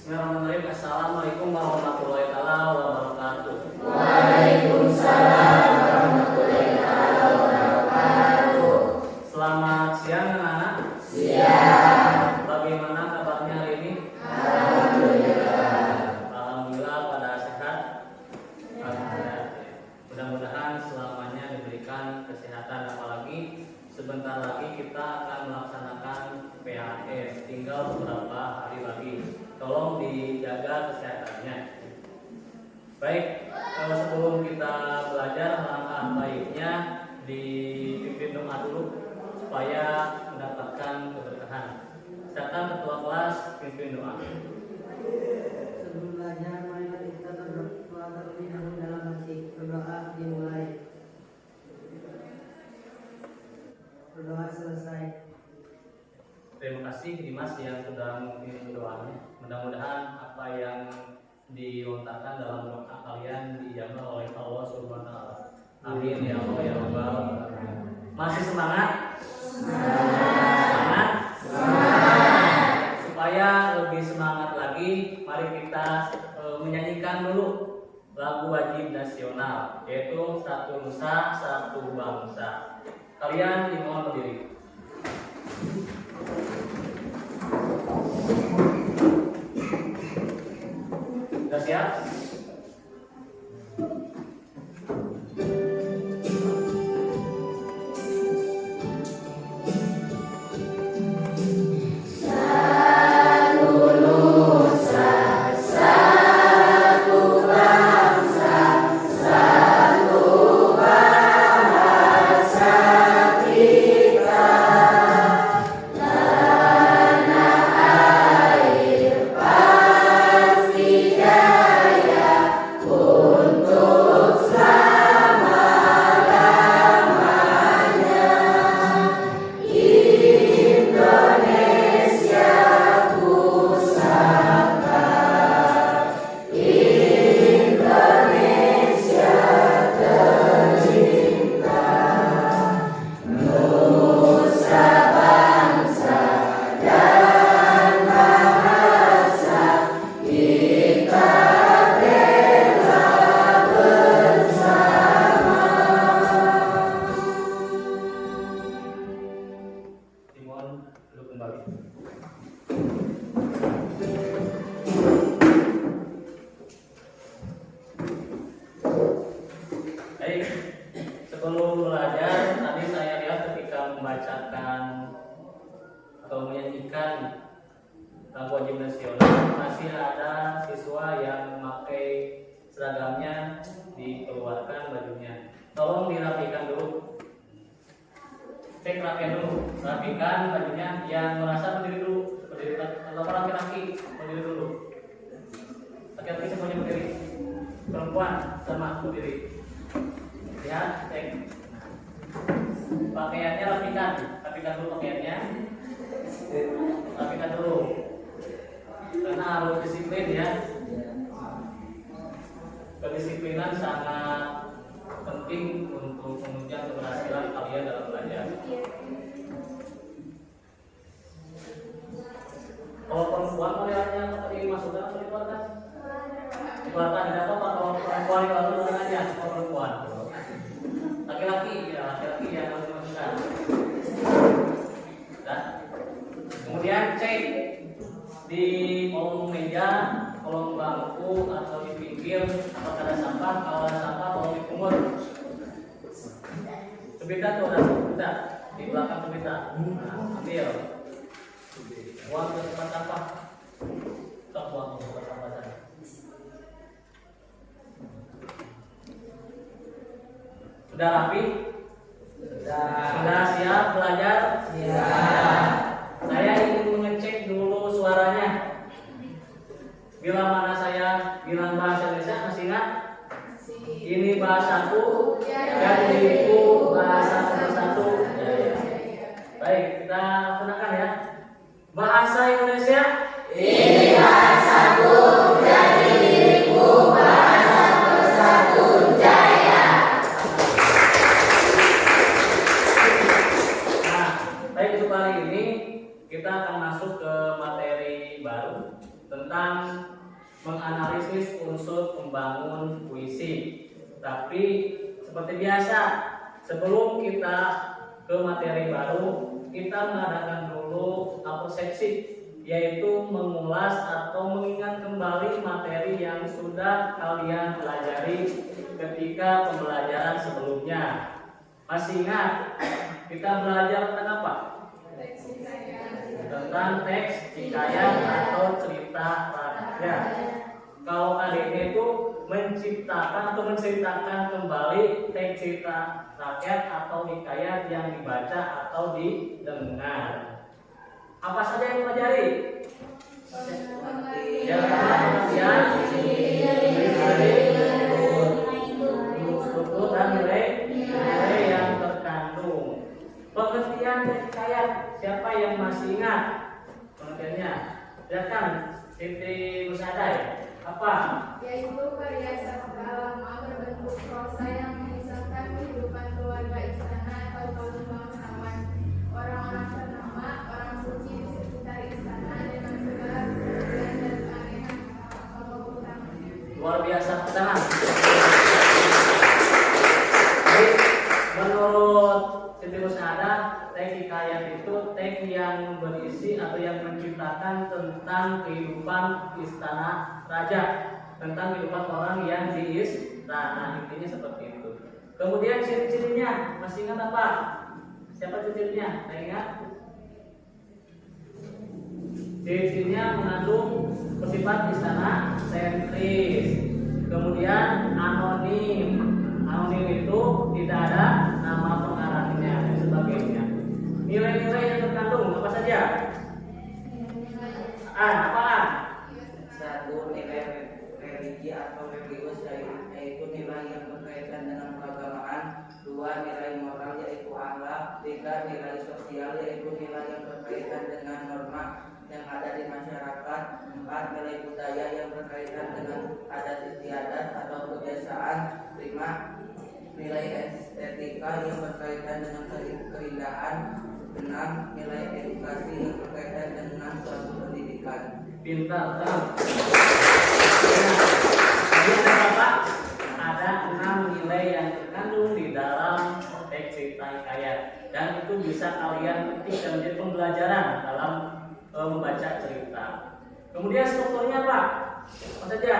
Bismillahirrahmanirrahim. Assalamualaikum warahmatullahi wabarakatuh. Waalaikumsalam warahmatullahi wabarakatuh. Selamat siang anak-anak. Siang. Bagaimana kabarnya hari ini? Alhamdulillah. Alhamdulillah pada sehat. Alhamdulillah. Mudah-mudahan selamanya diberikan kesehatan, apalagi sebentar lagi kita akan melaksanakan PAS. Tinggal beberapa hari lagi. Tolong dijaga kesehatannya. Baik, sebelum kita belajar, alangkah baiknya dipimpin doa dulu supaya mendapatkan keberkahan. Silakan ketua kelas pimpin doa. Sebelum belajar, mari kita berdoa terlebih dahulu dalam hati. Berdoa dimulai. Berdoa selesai. Terima kasih Dimas yang sudah memimpin doanya. Mudah-mudahan apa yang dilontarkan dalam doa kalian dijamah oleh Allah Subhanahu wa taala. Amin ya Allah ya Rabbal alamin. Masih semangat? Semangat? Supaya lebih semangat lagi, mari kita menyanyikan dulu lagu wajib nasional, yaitu Satu Nusa Satu Bangsa. Kalian dimohon berdiri. Sudah siap? Kedisiplinan sangat penting untuk menunjang keberhasilan kalian dalam belajar. Kalau perempuan pilihannya tadi dimasukkan atau dikeluarkan? Dikeluarkan, tidak apa-apa. Kalau perempuan dikeluarkan aja. Kalau perempuan, laki-laki yang harus dimasukkan. Dan kemudian cek di kolom meja, kolom bangku atau di pinggir apakah ada sampah. Kalau ada sampah tolong dipungut. Cubita tuh ada cubita di belakang cubita. Nah, ambil. Buang ke tempat sampah. Stop, buang ke tempat sampah sana. Sudah rapi? Sudah siap belajar? Siap. Saya ingin mengecek dulu suaranya. Bila mana saya bilang bahasa Indonesia, masih ingat? Ini bahasaku dan diriku bahasa satu. Baik, kita gunakan ya. Bahasa Indonesia. Ini bahasaku dan diriku bahasa Persatu Jaya. Nah, baik, untuk hari ini kita akan masuk ke materi baru, tentang menganalisis unsur pembangun puisi. Tapi seperti biasa, sebelum kita ke materi baru, kita mengadakan dulu apresiasi, yaitu mengulas atau mengingat kembali materi yang sudah kalian pelajari ketika pembelajaran sebelumnya. Masih ingat kita belajar tentang apa? Tentang teks hikayat atau cerita rakyat. Kalau adiknya itu menciptakan atau menceritakan kembali teks cerita rakyat atau hikayat yang dibaca atau didengar. Apa saja yang pelajari? Yang pertama struktur dan nilai yang terkandung. Pengertian hikayat, siapa yang masih ingat pengertiannya? Silakan Siti Musadai. Apa? Yaitu karya sastra lama berbentuk prosa yang mengisahkan kehidupan keluarga istana atau kaum bangsawan, orang-orang ternama, orang suci di sekitar istana dengan segala kemudian dan keanehan tokoh utamanya. Luar biasa pesanan. Jadi, menurut Siti Musada, teks hikayat itu teks yang berisi atau yang menceritakan tentang kehidupan istana raja, tentang kehidupan orang yang di istana, intinya seperti itu. Kemudian ciri-cirinya, masih ingat apa? Siapa ciri-cirinya? Saya ingat. Ciri-cirinya mengandung bersifat istana sentris. Kemudian anonim. Anonim itu tidak ada nama pengarangnya dan sebagainya. Nilai-nilai yang terkandung apa saja? Apaan? Satu, nilai religi atau religius yaitu nilai yang berkaitan dengan keagamaan. Dua, nilai moral yaitu akhlak. Tiga, nilai sosial yaitu nilai yang berkaitan dengan norma yang ada di masyarakat. Empat, nilai budaya yang berkaitan dengan adat istiadat atau kebiasaan. Lima, nilai estetika yang berkaitan dengan keindahan. Enam, nilai edukasi yang berkaitan dengan suatu pendidikan. Pintar, ada 6 nilai yang terkandung di dalam teks cerita hikayat, dan itu bisa kalian ketik dan menjadi pembelajaran dalam membaca cerita. Kemudian strukturnya apa? Apa saja?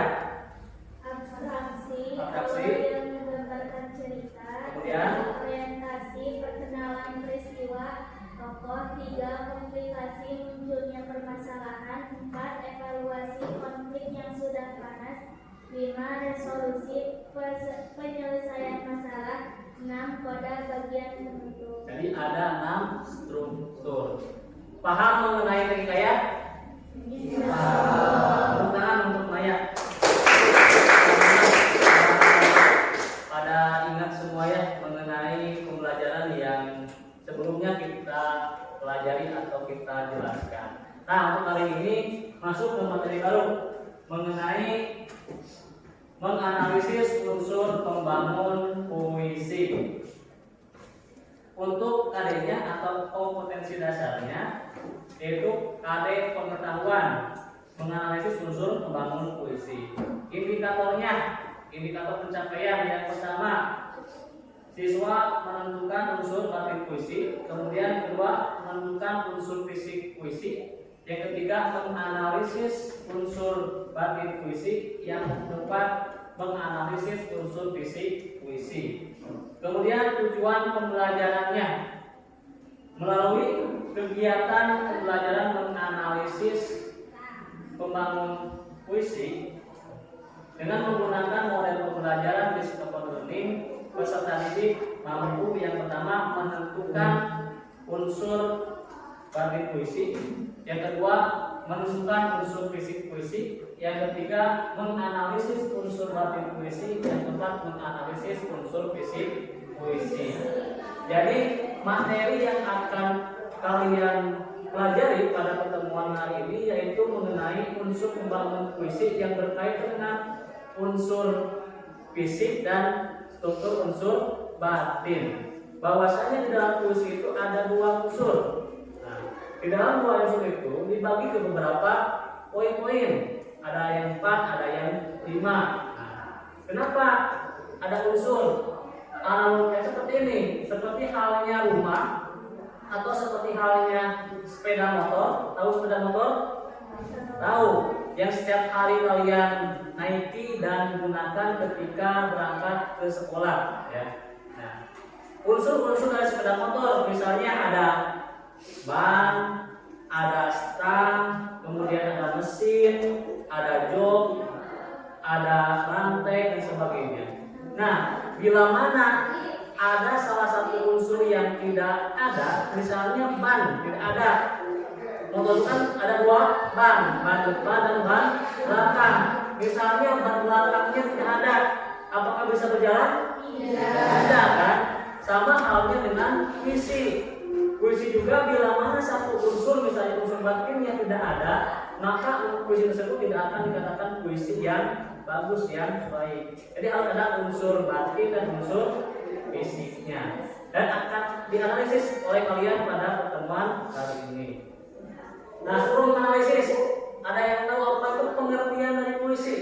Abstraksi, Abstraksi. awal yang menggambarkan cerita. Kemudian? Orientasi, perkenalan peristiwa tokoh. 3, komplikasi, munculnya permasalahan. 4, evaluasi konflik yang sudah panas. 5, resolusi, penyelesaian masalah. 6, koda bagian penutup. Jadi ada 6 struktur. Paham mengenai teks hikayat? Tepuk tangan untuk Maya. Pada ingat semua ya mengenai pembelajaran yang sebelumnya kita pelajari atau kita jelaskan. Nah, untuk kali ini masuk ke materi baru mengenai menganalisis unsur pembangun puisi. Untuk KD-nya atau kompetensi dasarnya yaitu KD pengetahuan menganalisis unsur pembangun puisi. Indikatornya, indikator pencapaian yang pertama, siswa menentukan unsur batin puisi. Kemudian kedua, menentukan unsur fisik puisi. Yang ketiga, menganalisis unsur batin puisi. Yang keempat, menganalisis unsur fisik puisi. Kemudian tujuan pembelajarannya melalui kegiatan pembelajaran menganalisis pembangun puisi dengan menggunakan model pembelajaran discover learning. Peserta didik mampu yang pertama menentukan unsur batin puisi, yang kedua menentukan unsur fisik puisi, yang ketiga menganalisis unsur batin puisi, yang keempat menganalisis unsur fisik puisi. Jadi materi yang akan kalian pelajari pada pertemuan hari ini yaitu mengenai unsur pembangun puisi yang berkaitan dengan unsur fisik dan struktur unsur batin. Bahwasanya di dalam puisi itu ada 2 unsur. Nah, di dalam 2 unsur itu dibagi ke beberapa poin-poin. Ada yang 4, ada yang 5. Nah, kenapa ada unsur analogi seperti ini? Seperti halnya rumah atau seperti halnya sepeda motor. Tahu sepeda motor? Tahu. Yang setiap hari kalian naiki dan gunakan ketika berangkat ke sekolah, ya. Nah, unsur-unsur dari sepeda motor misalnya ada ban, ada stang, kemudian ada mesin, ada jok, ada rantai dan sebagainya. Nah, bila mana ada salah satu unsur yang tidak ada, misalnya ban tidak ada. Motor kan ada 2 ban depan dan ban belakang. Misalnya ban belakangnya tidak ada, apakah bisa berjalan? Tidak kan? Sama halnya dengan puisi. Puisi juga bila mana satu unsur, misalnya unsur batinnya tidak ada, maka puisi tersebut tidak akan dikatakan puisi yang bagus, yang baik. Jadi harus ada unsur batin dan unsur fisiknya, dan akan dianalisis oleh kalian pada pertemuan kali ini. Nah, sebelum menganalisis, ada yang tahu apa itu pengertian dari puisi?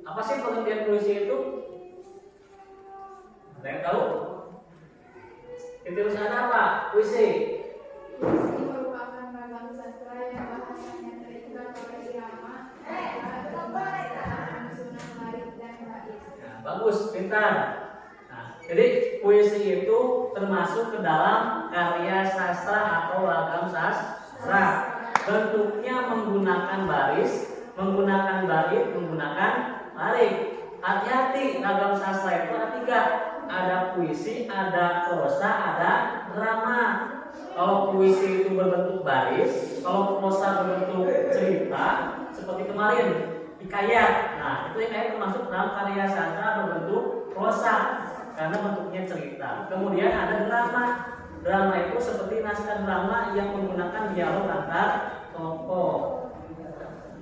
Apa sih pengertian puisi itu? Ada yang tahu? Itu ada apa? Puisi. Puisi merupakan ragam sastra yang bahasanya terikat oleh irama, susunan baris dan bait. Nah, bagus, pintar. Nah, jadi puisi itu termasuk ke dalam karya sastra atau ragam sastra. Bentuknya menggunakan baris, menggunakan bait, menggunakan barik. Hati-hati, ragam sastra itu ada 3. Ada puisi, ada prosa, ada drama. Kalau puisi itu berbentuk baris, kalau prosa berbentuk cerita, seperti kemarin hikayat. Nah, itu hikayat termasuk dalam karya sastra berbentuk prosa karena bentuknya cerita. Kemudian ada drama. Drama itu seperti naskah drama yang menggunakan dialog antar tokoh.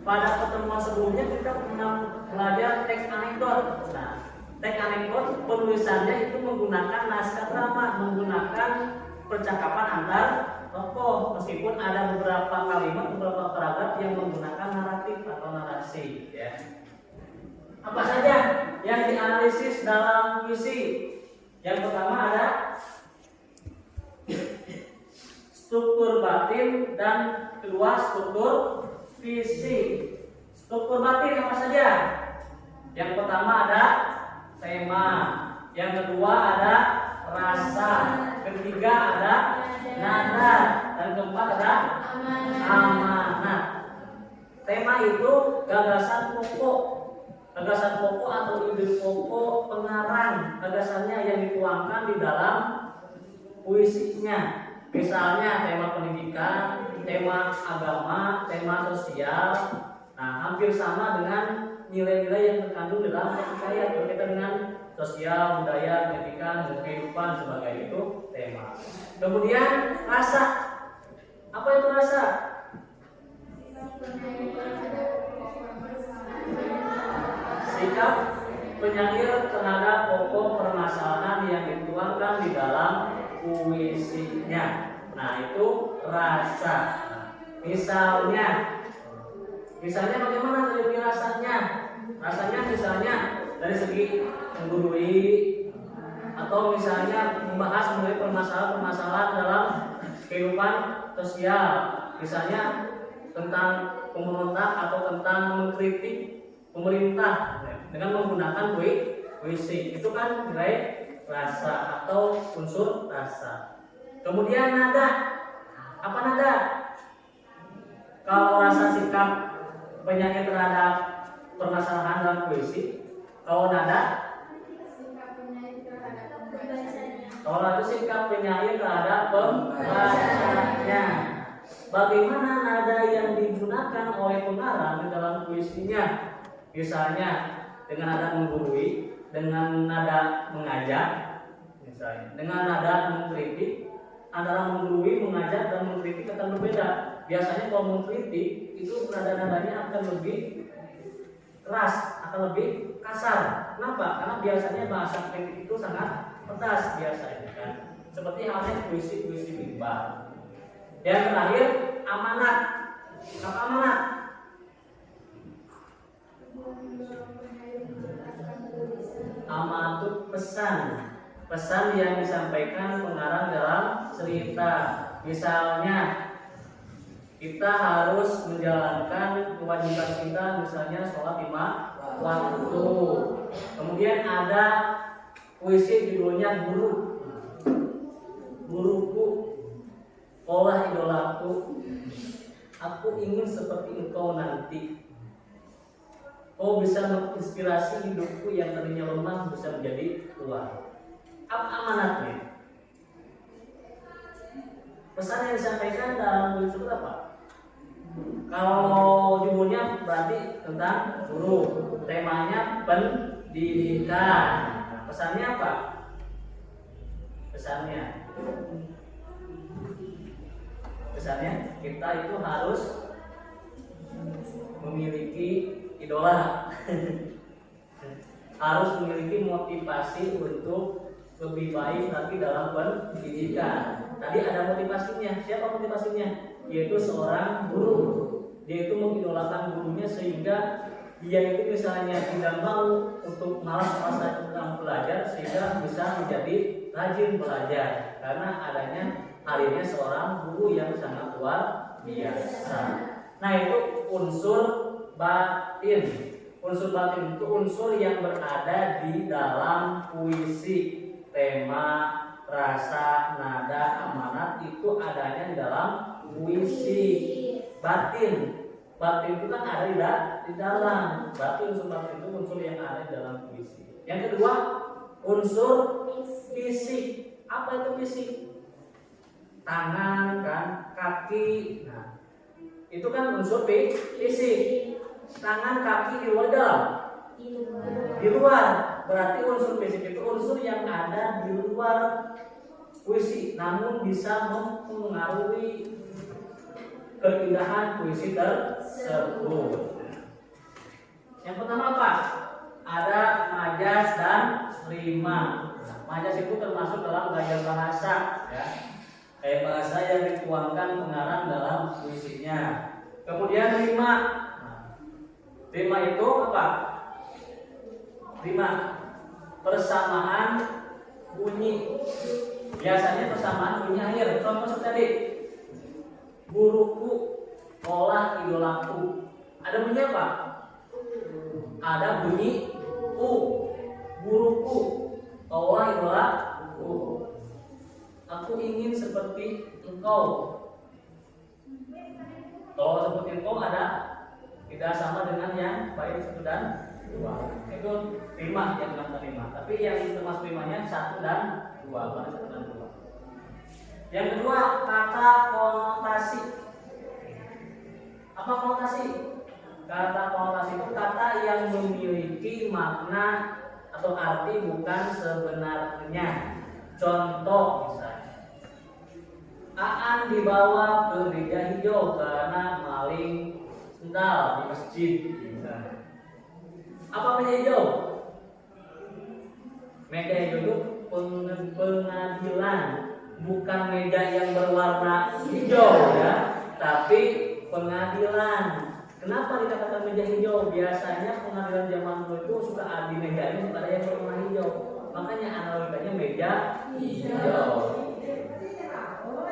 Pada pertemuan sebelumnya kita pernah belajar teks anekdot. Nah, teks anekdot penulisannya itu menggunakan naskah drama, menggunakan percakapan antar tokoh, meskipun ada beberapa kalimat, beberapa paragraf yang menggunakan naratif atau narasi, ya. Apa saja yang dianalisis dalam puisi? Yang pertama ada struktur batin dan kedua struktur fisik. Struktur batin apa saja? Yang pertama ada tema, yang kedua ada rasa, ketiga ada nada, dan keempat ada amanat. Tema itu gagasan pokok, atau ide pokok pengarang, gagasannya yang dituangkan di dalam puisinya. Misalnya tema pendidikan, tema agama, tema sosial. Nah, hampir sama dengan nilai-nilai yang terkandung dalam hikayat, berkaitan dengan sosial, budaya, pendidikan, kehidupan, sebagai itu tema. Kemudian rasa. Apa itu rasa? Sikap penyair terhadap pokok permasalahan yang dituangkan di dalam puisinya. Nah, itu rasa. Misalnya bagaimana dari rasanya? Rasanya misalnya dari segi menggurui, atau misalnya membahas mengenai permasalahan dalam kehidupan sosial, misalnya tentang pemberontak atau tentang mengkritik pemerintah dengan menggunakan puisi. Itu kan nilai rasa atau unsur rasa. Kemudian nada. Apa nada? Kalau rasa sikap penyair terhadap permasalahan dalam puisi, kalau nada, kalau itu sikap penyair terhadap pembacanya. Bagaimana nada yang digunakan oleh pengarang di dalam puisinya? Misalnya dengan nada menggurui, dengan nada mengajak, misalnya dengan nada mengkritik. Antara menggurui, mengajak, dan mengkritik akan berbeda. Biasanya kalau mengkritik itu nada-nadanya akan lebih keras, akan lebih kasar. Kenapa? Karena biasanya bahasa kritik itu sangat pedas biasanya, kan. Seperti halnya puisi-puisi Iqbal. Yang terakhir, amanat. Apa amanat? Amanat itu pesan. Pesan yang disampaikan pengarang dalam cerita. Misalnya kita harus menjalankan kewajiban kita, misalnya sholat 5 waktu. Kemudian ada puisi judulnya Guru. Guruku, kaulah idolaku, aku ingin seperti engkau nanti. Kau bisa menginspirasi hidupku yang tadinya lemah bisa menjadi kuat. Apa amanatnya? Pesan yang disampaikan dalam buku itu apa? Kalau judulnya berarti tentang guru, temanya pendidikan. Nah, pesannya apa? Pesannya kita itu harus memiliki idola. Harus memiliki motivasi untuk lebih baik nanti dalam pendidikan. Tadi ada motivasinya. Siapa motivasinya? Yaitu seorang guru. Dia itu mengidolakan gurunya sehingga dia itu misalnya tidak mau untuk malas-malasan dalam belajar sehingga bisa menjadi rajin belajar karena adanya hadirnya seorang guru yang sangat luar biasa. Nah, itu unsur batin. Unsur batin itu unsur yang berada di dalam puisi. Tema, rasa, nada, amanat itu adanya di dalam puisi. Batin itu kan ada di dalam. Berarti unsur batin itu unsur yang ada di dalam puisi. Yang kedua, unsur fisik. Apa itu fisik? Tangan kan, kaki. Nah, itu kan unsur fisik. Tangan, kaki di luar dalam. Di luar. Berarti unsur fisik itu unsur yang ada di luar puisi, namun bisa mempengaruhi keindahan puisi tersebut. Yang pertama apa? Ada majas dan rima. Majas itu termasuk dalam gaya bahasa, ya. Gaya bahasa yang dituangkan pengarang dalam puisinya. Kemudian rima. Rima itu apa? Rima persamaan bunyi. Biasanya persamaan bunyi akhir. Contoh seperti tadi. Guruku, kaulah idolaku. Ada bunyi apa? Ada bunyi u. Guruku, kaulah idolaku. Aku ingin seperti engkau. Kalau seperti engkau ada tidak sama dengan yang baik satu dan dua. Itu rima yang termasuk rima. Tapi yang termasuk rimanya 1 dan 2, bukan 1 dan 2. Yang kedua, kata konotasi. Apa konotasi? Kata konotasi itu kata yang memiliki makna atau arti bukan sebenarnya. Contoh misalnya, Aan dibawa ke meja hijau karena maling sendal di masjid. Misalnya. Apa meja hijau? Meja hijau itu pengadilan, bukan meja yang berwarna hijau ya, tapi pengadilan. Kenapa dikatakan meja hijau? Biasanya pengadilan zaman dulu itu suka ada di mejanya suka ada yang berwarna hijau. Makanya analogikanya meja hijau.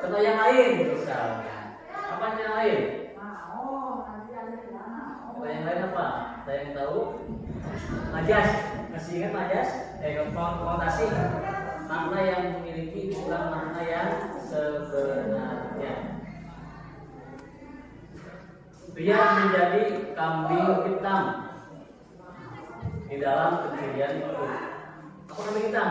Contoh yang lain misalnya. Apa yang lain? Contoh yang lain apa? Ada yang tahu? Majas. Masih ingat majas? Konotasi. Makna yang memiliki bukan makna yang sebenarnya. Dia menjadi kambing hitam di dalam kejadian itu. Apa kambing hitam?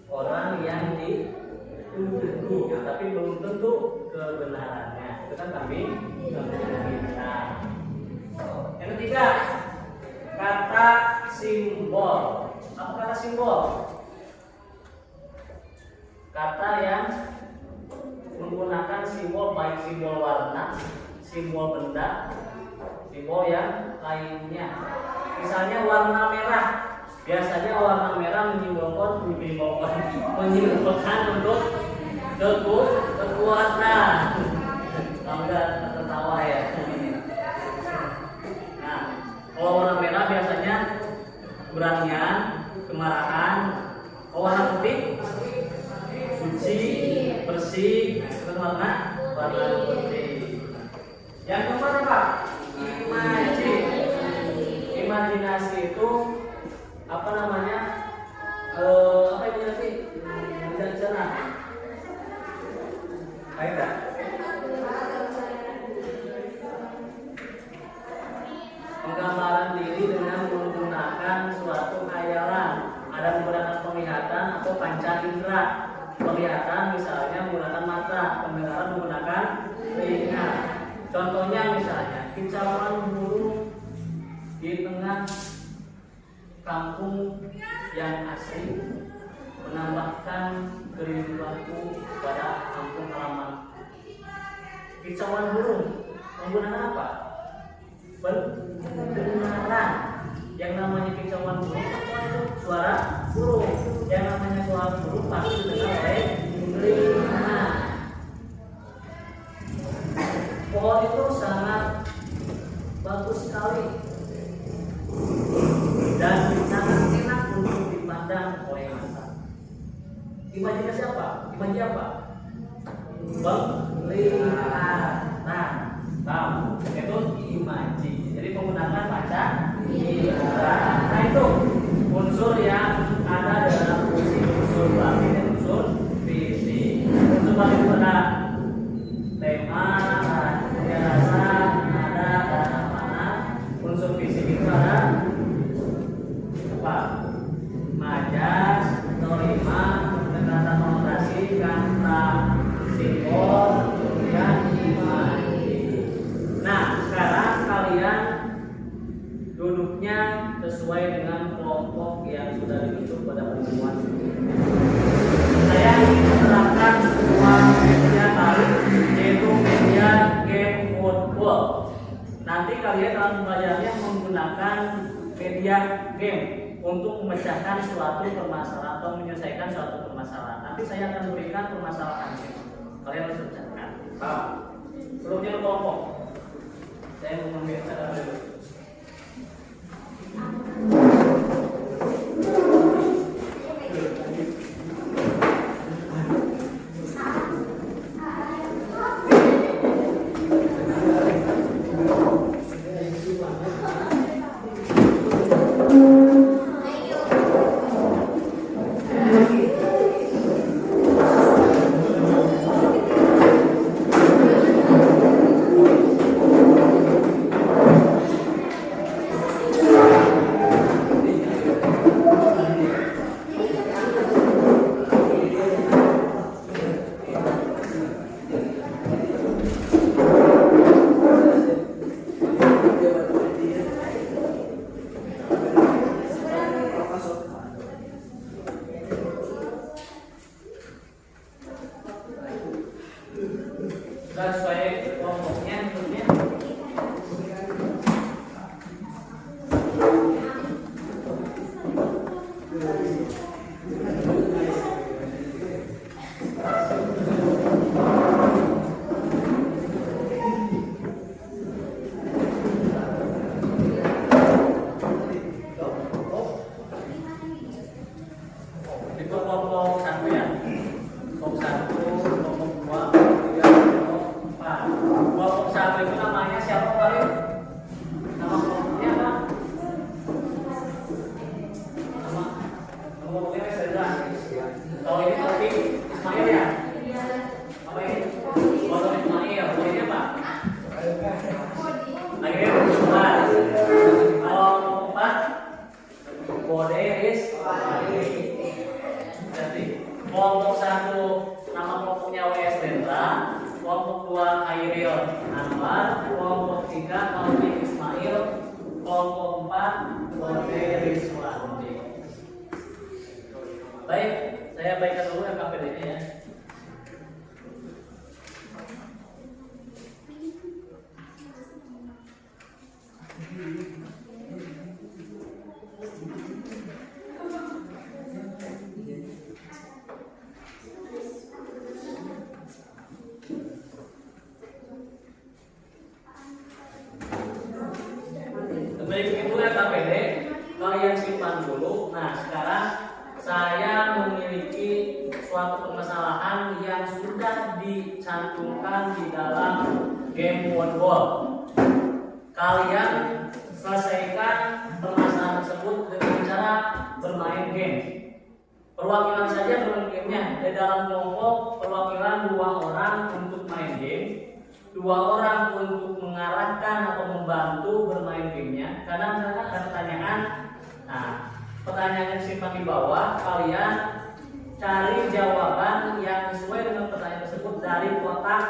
Orang yang dituduh, tapi belum tentu kebenarannya. Itu kan kambing hitam. Yang ketiga, kata simbol. Apa kata simbol? Kata yang menggunakan simbol, baik simbol warna, simbol benda, simbol yang lainnya. Misalnya warna merah. Biasanya warna merah menyimbolkan untuk kekuatan. Kalau nggak ketawa panca indera. Penglihatan misalnya menggunakan mata, pendengaran menggunakan telinga. Contohnya misalnya kicauan burung di tengah kampung yang asri menambahkan kerinduanku pada kampung halaman. Kicauan burung menggunakan apa? Pendengaran. Yang namanya kicauan burung apa itu? Suara burung. Yang namanya suara burung pasti didengar oleh telinga. Pohon itu sangat bagus sekali dan sangat enak untuk dipandang oleh mata. Imajinasi apa? Imajinasi apa? Penglihatan. Nah, itu imaji. Jadi menggunakan panca indera. Nah itu unsur yang ada dalam fungsi unsur batin dan unsur fisik. Unsur batin itu ada tema, ada rasa, ada mana. Unsur fisik itu ada apa? Majas, norima, kata konotasi, kata simbol, kemudian imaji. Nah, sekarang kalian duduknya sesuai dengan kelompok yang sudah dibentuk pada pertemuan sebelumnya. Saya ingin menerapkan sebuah media baru, yaitu media game football. Nanti kalian akan belajarnya menggunakan media game untuk memecahkan suatu permasalahan atau menyelesaikan suatu permasalahan. Nanti saya akan berikan permasalahannya. Kalian harus pecahkan. Sebelumnya kelompok. Saya mau mengambil cara dulu. Sesuai kelompoknya tentunya. Itu kelompok satu ya. Kelompok satu, kelompok dua, kelompok tiga, kelompok empat. Kelompok satu itu namanya siapa paling? Nama kelompoknya apa? Nama kelompoknya Sandra. Kalau ini topik Ismail ya? Apa ini? Kelompok Ismail. Kalau ini apa? Lagi empat. Kalau empat, Bode Ismail. Jadi kelompok satu nama kelompoknya WS Dendra, kelompok dua Khairil Anwar, kelompok tiga Taufik Ismail, kelompok empat Bode Rizwandi. Baik, saya baikkan dulu KPD-nya ya. Baik, itu KPD kalian simpan dulu. Nah, sekarang saya memiliki suatu permasalahan yang sudah dicantumkan di dalam game football. Kalian selesaikan permasalahan tersebut dengan cara bermain game. Perwakilan saja bermain gamenya. Di dalam kelompok perwakilan 2 orang untuk main game, 2 orang untuk mengarahkan atau membantu bermain gamenya. Karena misalkan ada pertanyaan, nah pertanyaan yang simpan di bawah, kalian cari jawaban yang sesuai dengan pertanyaan tersebut dari kotak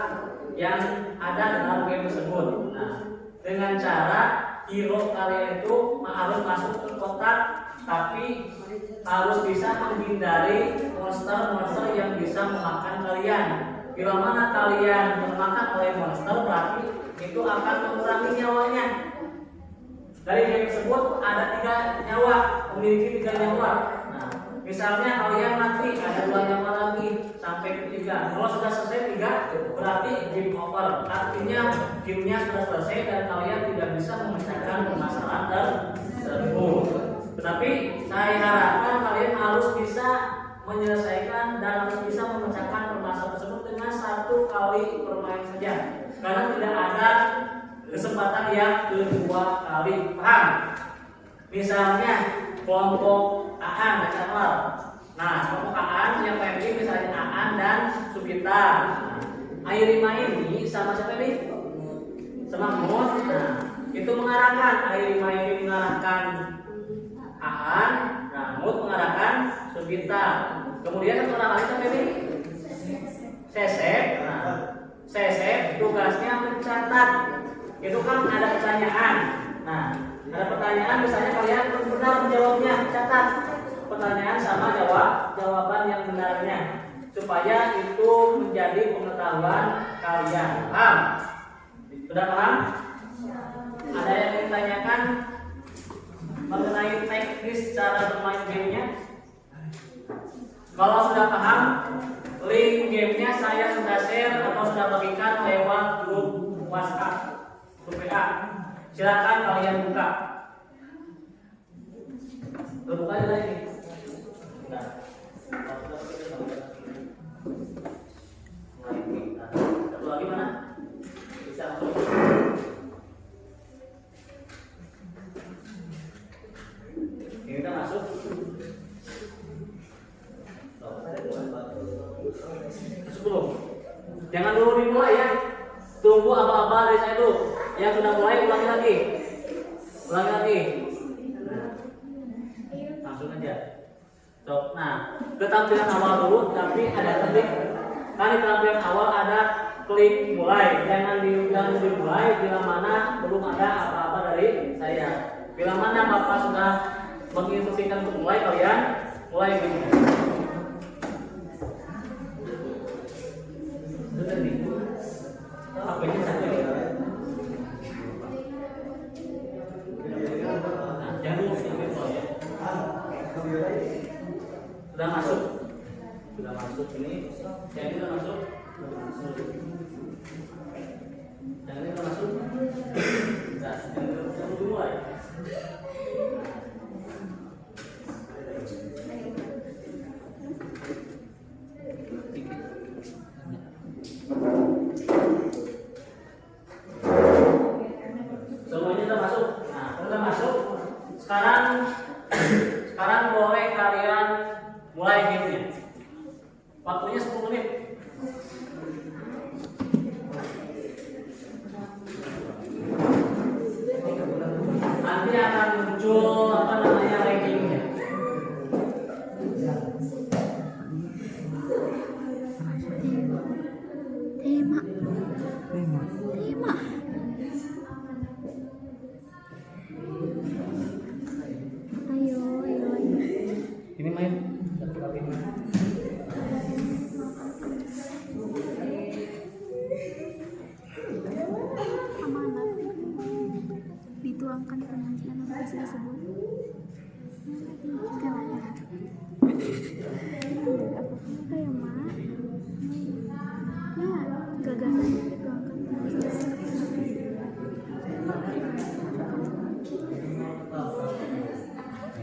yang ada dalam game tersebut. Nah, dengan cara hero kalian itu harus masuk ke kotak, tapi harus bisa menghindari monster-monster yang bisa memakan kalian. Bila mana kalian termakan oleh monster, berarti itu akan mengurangi nyawanya. Dari game tersebut ada 3 nyawa, memiliki 3 nyawa. Nah, misalnya kalian mati, ada 2 nyawa lagi sampai ke 3. Kalau sudah selesai 3, berarti game over. Artinya gamenya sudah selesai dan kalian tidak bisa memecahkan permasalahan tersebut. Tetapi saya harapkan kalian harus bisa menyelesaikan dan harus bisa memecahkan permasalahan tersebut dengan 1 kali bermain saja. Karena tidak ada kesempatan yang kedua kali. Paham? Misalnya kelompok Aan dan Jamal. Nah, kelompok Aan yang memilih misalnya Aan dan Subita. Airima ini sama siapa nih? Sama Mut. Nah, itu mengarahkan. Airima ini mengarahkan Aan, nah Mut mengarahkan Subita. Kemudian satu orang lagi siapa nih? Sesep. Nah, Sesep tugasnya mencatat. Itu kan ada pertanyaan. Nah, ada pertanyaan misalnya kalian benar menjawabnya, catat pertanyaan sama jawaban yang benarnya supaya itu menjadi pengetahuan kalian. Paham? Sudah paham? Ada yang ditanyakan mengenai teknis cara bermain gamenya? Kalau sudah paham, link gamenya saya sudah share atau sudah bagikan lewat grup WhatsApp. WA. Silakan kalian buka. Buka aja lagi. Nah. Satu lagi mana? Bisa masuk. Ini kita masuk. Sebelum. Jangan dulu dimulai ya. Tunggu apa-apa dari saya dulu. Yang sudah mulai ulangi lagi. Ulangi lagi. Langsung aja. So, nah, ke tampilan awal dulu, tapi ada klik. Kan di tampilan awal ada klik mulai. Jangan dimulai bila mana belum ada apa-apa dari saya. Bila mana Bapak sudah menginstruksikan untuk mulai, kalian mulai begini. HP-nya satu ya. Nah, jangan dulu ya. Sudah masuk ini. Yang ini sudah masuk. Yang ini sudah masuk. Nah, yang dulu ya. Semuanya sudah masuk. Nah, sudah masuk. Sekarang boleh kalian mulai gamenya. Waktunya 10 menit. Nanti akan muncul rankingnya. Tema. Ayo. Ini main satu kali. Amanat. Dituangkan penyajian notifikasi tersebut. Kayak mak. Ya, gagasan dituangkan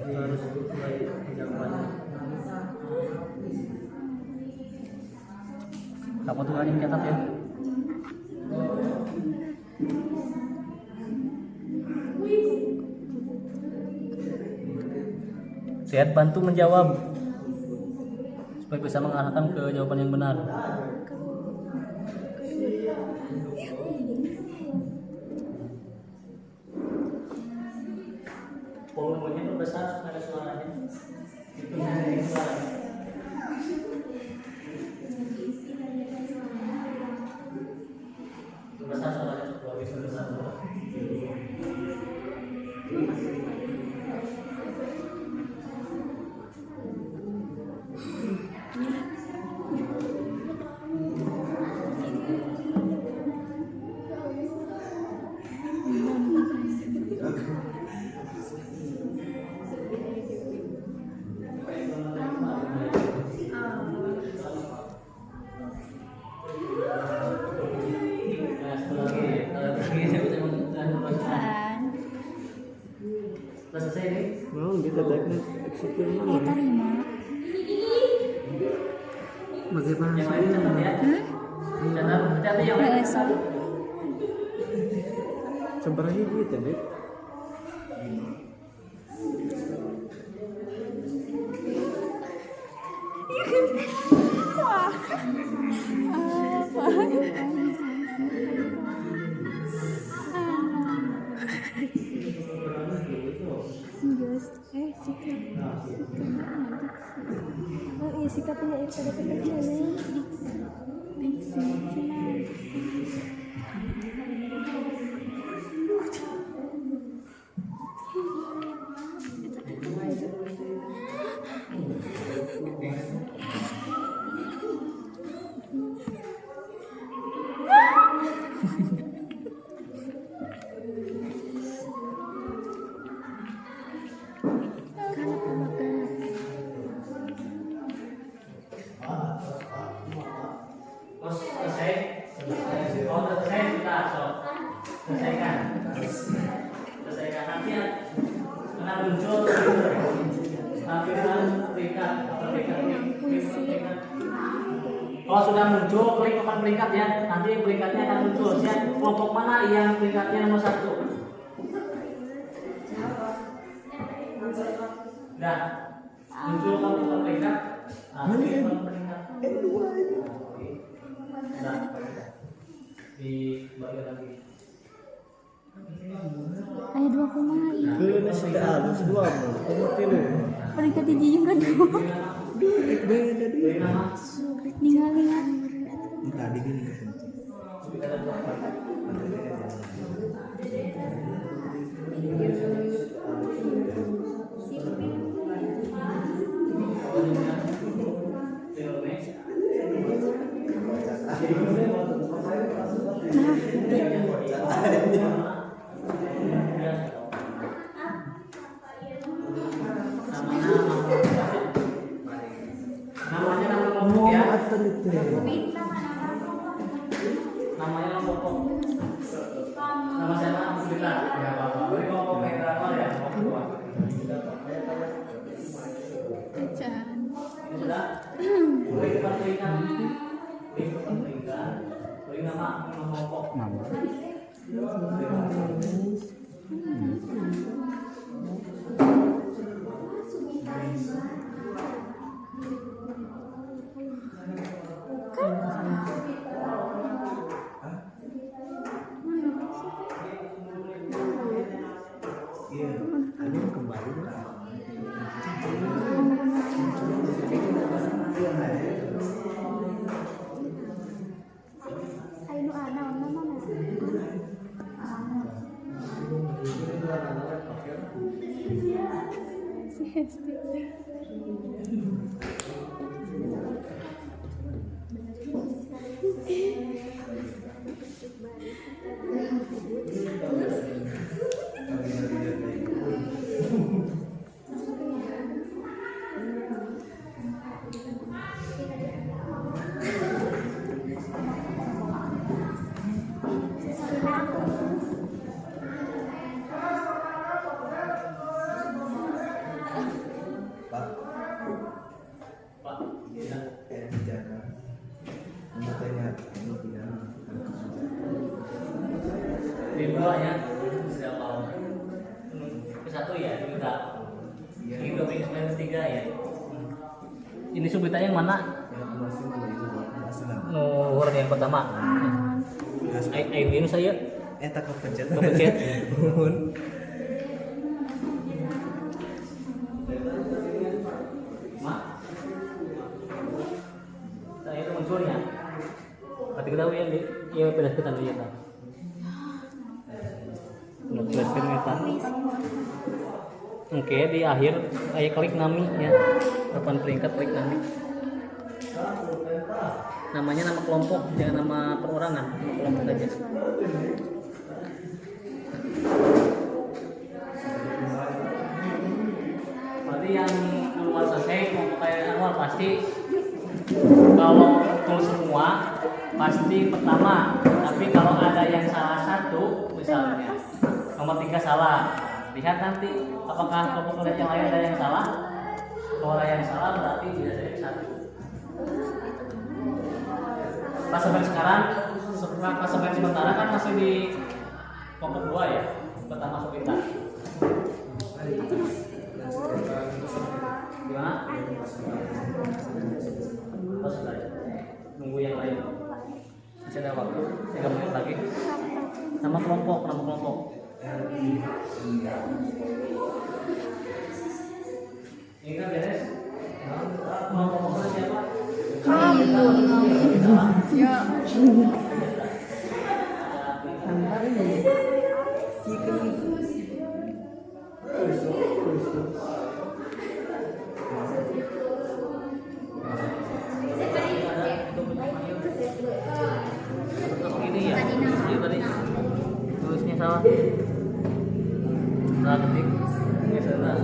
Harus mulai jawabannya. Kamu tuh yang catat ya. Sehat bantu menjawab supaya bisa mengarahkan ke jawaban yang benar. Volumenya perbesar supaya suaranya. Itu suaranya. Udah selesai nih. Mau kita teknik eksekutif mana? Tarima. Bagaimana Yang lain catat ya. Catat yang lain. Sorry. seberapa gitu ya, Beb? Sikap penyair pada pekerjaan diksi Kalau sudah muncul, klik papan peringkat ya. Nanti peringkatnya akan muncul. Siap, kelompok mana yang peringkatnya nomor 1? Nah, muncul papan peringkat. Nah, klik papan peringkat. Nah, di bagian lagi. ayat 2 kumaha ieu Keuna sudah halus dua mau. Tilu. peringkat hiji jeung kedua Beda dia. ningali Tadi gini. Namanya nama kelompok ya. Namanya nama kelompok. Nama siapa? Kita. Ya, Bapak. Beri kelompok yang berapa ya? Kelompok 2. Ini sudah. Beri papan peringkat. Beri papan peringkat. Beri nama kelompok. Iya, ada yang kembali. anu ana mana Pak, Pak. Ya. dijaga. Makanya ini tidak. Di bawah ya. Sudah mau. Ke satu ya, kita. Ini udah peringkat yang ketiga ya. Ini subitannya yang mana? Yang masih itu Nomor yang pertama. Ayo ini saya tak kepencet. kepencet. Mak. Saya itu munculnya. Berarti kita ya di ya pindah ke tadi ya. Jelaskan kita. Oke, di akhir saya klik nami ya. Papan peringkat klik nami. Namanya nama kelompok, jangan nama perorangan, nama kelompok aja. Berarti yang keluar selesai kelompok kayak awal pasti kalau betul semua pasti pertama. Tapi kalau ada yang salah satu misalnya nomor 3 salah, lihat nanti apakah kelompok yang lain ada yang salah. Kalau ada yang salah berarti tidak ada yang satu. Pas sampai sekarang, pas sampai sementara kan masih di kelompok 2 ya, pertama masuk kita. Gimana? Terus nunggu yang lain. Masih ada waktu 3 menit lagi. Nama kelompok. Ini kan beres. Mau kelompok siapa? Ya. Ini ya. Iya tadi. Tulisnya salah. Salah ketik. Ini salah.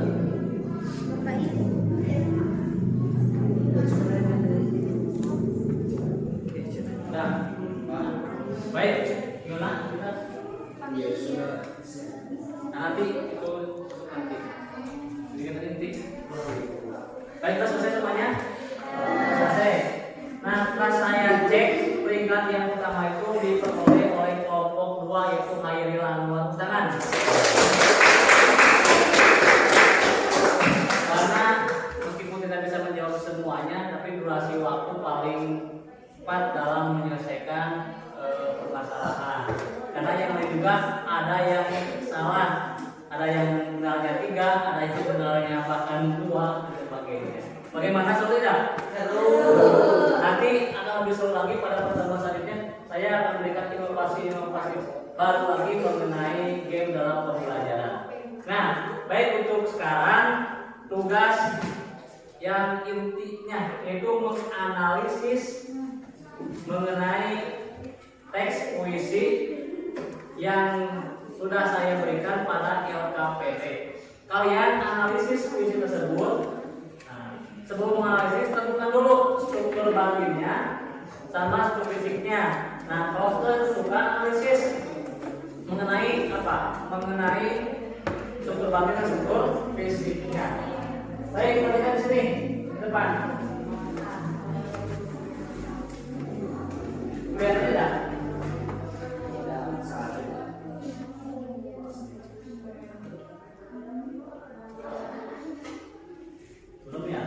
Nah, baik, Yona, kita nanti itu nanti. Jadi nanti. Baik, kita selesai semuanya. Selesai. Nah, setelah saya cek peringkat yang pertama itu diperoleh oleh kelompok 2 yaitu Khairil Anwar. Tangan. Karena meskipun tidak bisa menjawab semuanya, tapi durasi waktu paling cepat dalam menyelesaikan permasalahan. Karena yang lain juga ada yang salah, ada yang benarnya 3, ada yang benarnya bahkan 2 dan sebagainya. Bagaimana saudara? Seru. Nanti akan lebih seru lagi pada pertemuan selanjutnya. Saya akan memberikan inovasi baru lagi mengenai game dalam pembelajaran. Nah, baik untuk sekarang tugas yang intinya yaitu menganalisis mengenai teks puisi yang sudah saya berikan pada LKPT. Kalian analisis puisi tersebut. Nah, sebelum menganalisis tentukan dulu struktur batinnya sama struktur fisiknya. Nah, kalau sudah tentukan analisis mengenai apa? Mengenai struktur batin dan struktur fisiknya. Baik, kita lihat di sini depan. Lihat tidak? Belum ya?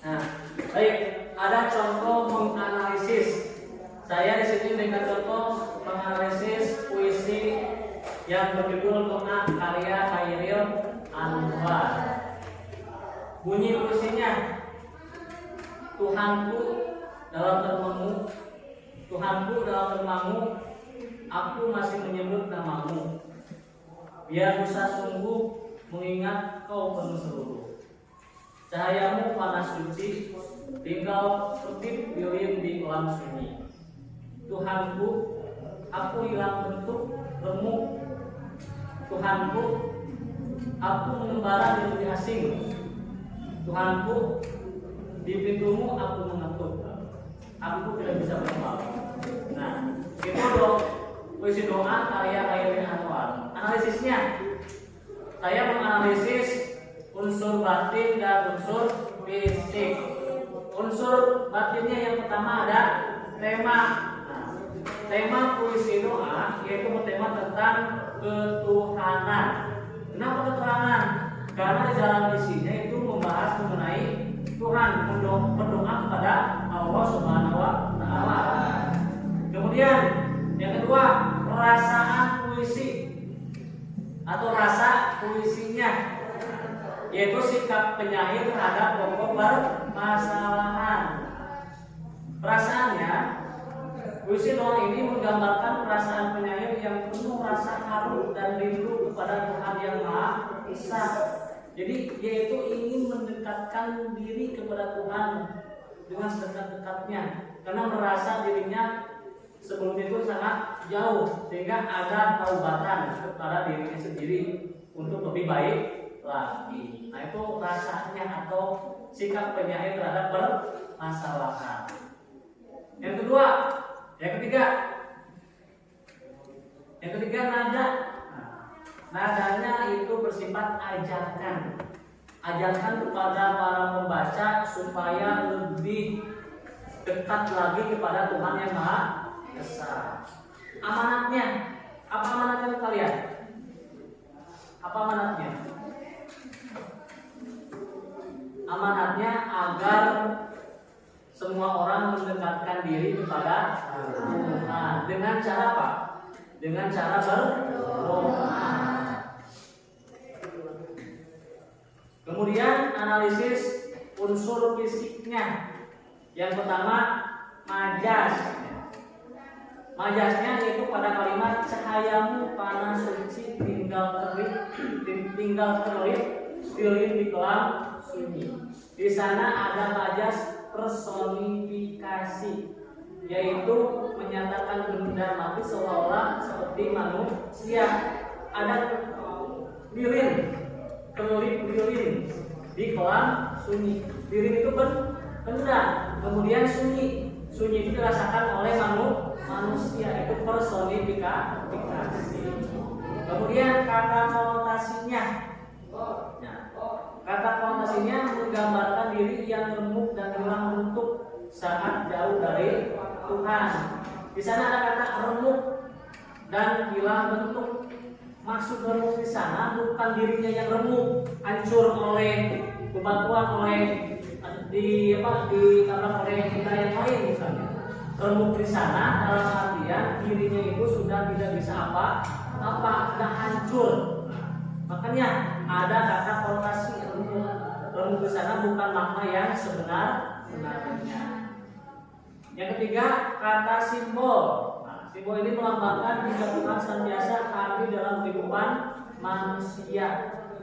Nah, baik. Ada contoh menganalisis. Saya di sini dengan contoh menganalisis puisi yang berjudul Doa karya Khairil Anwar. Bunyi puisinya, Tuhanku dalam termamu, Tuhanku dalam termamu, aku masih menyebut namamu. Biar bisa sungguh mengingat kau penuh seluruh. Cahayamu panas suci, tinggal ketip lilin di kolam sunyi. Tuhanku, aku hilang bentuk remuk. Tuhanku, aku mengembara di negeri asing. Tuhanku, di pintumu aku mengetuk. Aku tidak bisa menebak. Nah, itu puisi doa karya Khairil Anwar. Analisisnya, saya menganalisis unsur batin dan unsur fisik. Unsur batinnya yang pertama ada tema. Nah, tema puisi doa yaitu tema tentang ketuhanan. Kenapa ketuhanan? Karena di dalam isinya itu membahas mengenai Tuhan, berdoa kepada Allah Subhanahu wa Ta'ala. Kemudian yang kedua, perasaan puisi atau rasa puisinya, yaitu sikap penyair terhadap pokok permasalahan. Perasaannya, puisi doa ini menggambarkan perasaan penyair yang penuh rasa haru dan rindu kepada Tuhan yang Maha Esa. Jadi yaitu ingin mendekatkan diri kepada Tuhan dengan sedekat-dekatnya, karena merasa dirinya sebelum itu sangat jauh, sehingga ada taubatan kepada dirinya sendiri untuk lebih baik lagi. Nah, itu rasanya atau sikap penyair terhadap permasalahan. Yang kedua, yang ketiga nada. Nah, Nadanya itu bersifat ajakan. Ajakan kepada para pembaca supaya lebih dekat lagi kepada Tuhan yang Maha Esa. Amanatnya, apa amanatnya kalian? Apa amanatnya? Amanatnya agar semua orang mendekatkan diri kepada Tuhan. Dengan cara apa? Dengan cara berdoa. Kemudian analisis unsur fisiknya. Yang pertama, majas. Majasnya yaitu pada kalimat cahayamu panas suci tinggal terik silin di kelam sunyi. Di sana ada majas personifikasi, yaitu menyatakan benda mati seolah-olah seperti manusia. Ada lilin, kelip lilin di kolam sunyi. Lilin itu benda, kemudian sunyi itu dirasakan oleh manusia, itu personifikasi. Kemudian kata konotasinya. Kata konotasinya menggambarkan diri yang remuk dan hilang bentuk saat jauh dari Tuhan. Di sana ada kata remuk dan hilang bentuk. Maksud remuk di sana bukan dirinya yang remuk, hancur oleh bebatuan, oleh ditabrak oleh benda yang lain misalnya. Remuk di sana dalam artian dirinya itu sudah tidak bisa sudah hancur. Makanya ada kata konotasi remuk di sana bukan makna yang sebenarnya. Yang ketiga, kata simbol. Simbol ini melambangkan jika Tuhan senantiasa hadir dalam kehidupan manusia.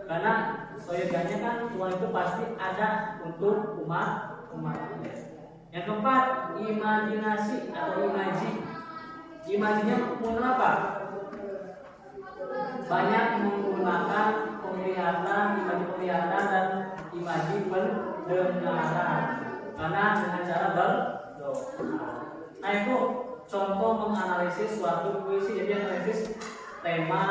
Karena soyogannya kan Tuhan itu pasti ada untuk umatnya. Yang keempat, imajinasi atau imaji. Imajinya menggunakan apa? Banyak menggunakan penglihatan, imaji penglihatan dan imaji pendengaran. Karena dengan cara berdoa. Nah itu contoh menganalisis suatu puisi. Jadi analisis tema,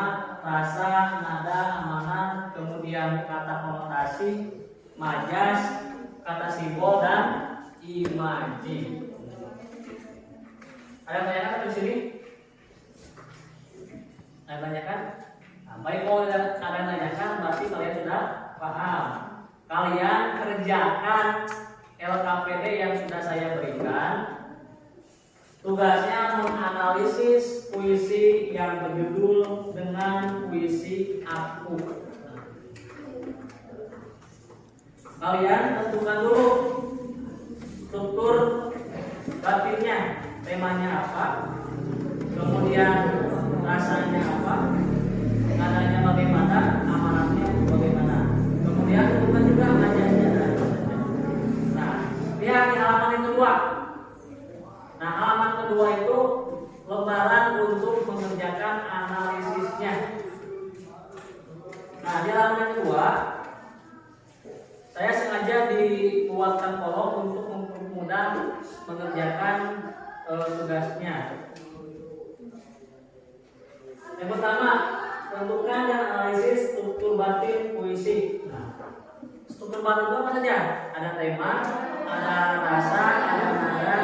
rasa, nada, amanat, kemudian kata konotasi, majas, kata simbol dan imaji. Ada tanyakan di sini? Ada tanyakan? Nah, baik, kalau ada tanyakan berarti kalian sudah paham. Kalian kerjakan LKPD yang sudah saya berikan. Tugasnya menganalisis puisi yang berjudul dengan puisi aku. Kalian tentukan dulu struktur batinnya, temanya apa, kemudian rasanya apa, nadanya bagaimana, amanatnya bagaimana, kemudian tentukan juga majasnya. Nah, lihat di halaman yang kedua. Nah, halaman kedua itu lembaran untuk mengerjakan analisisnya. Nah, di halaman yang kedua saya sengaja dibuatkan kolom untuk mempermudah mengerjakan tugasnya. Yang pertama, tentukan dan analisis struktur batin puisi. Nah, struktur batin itu apa saja? Ada tema, ada rasa, ada nada,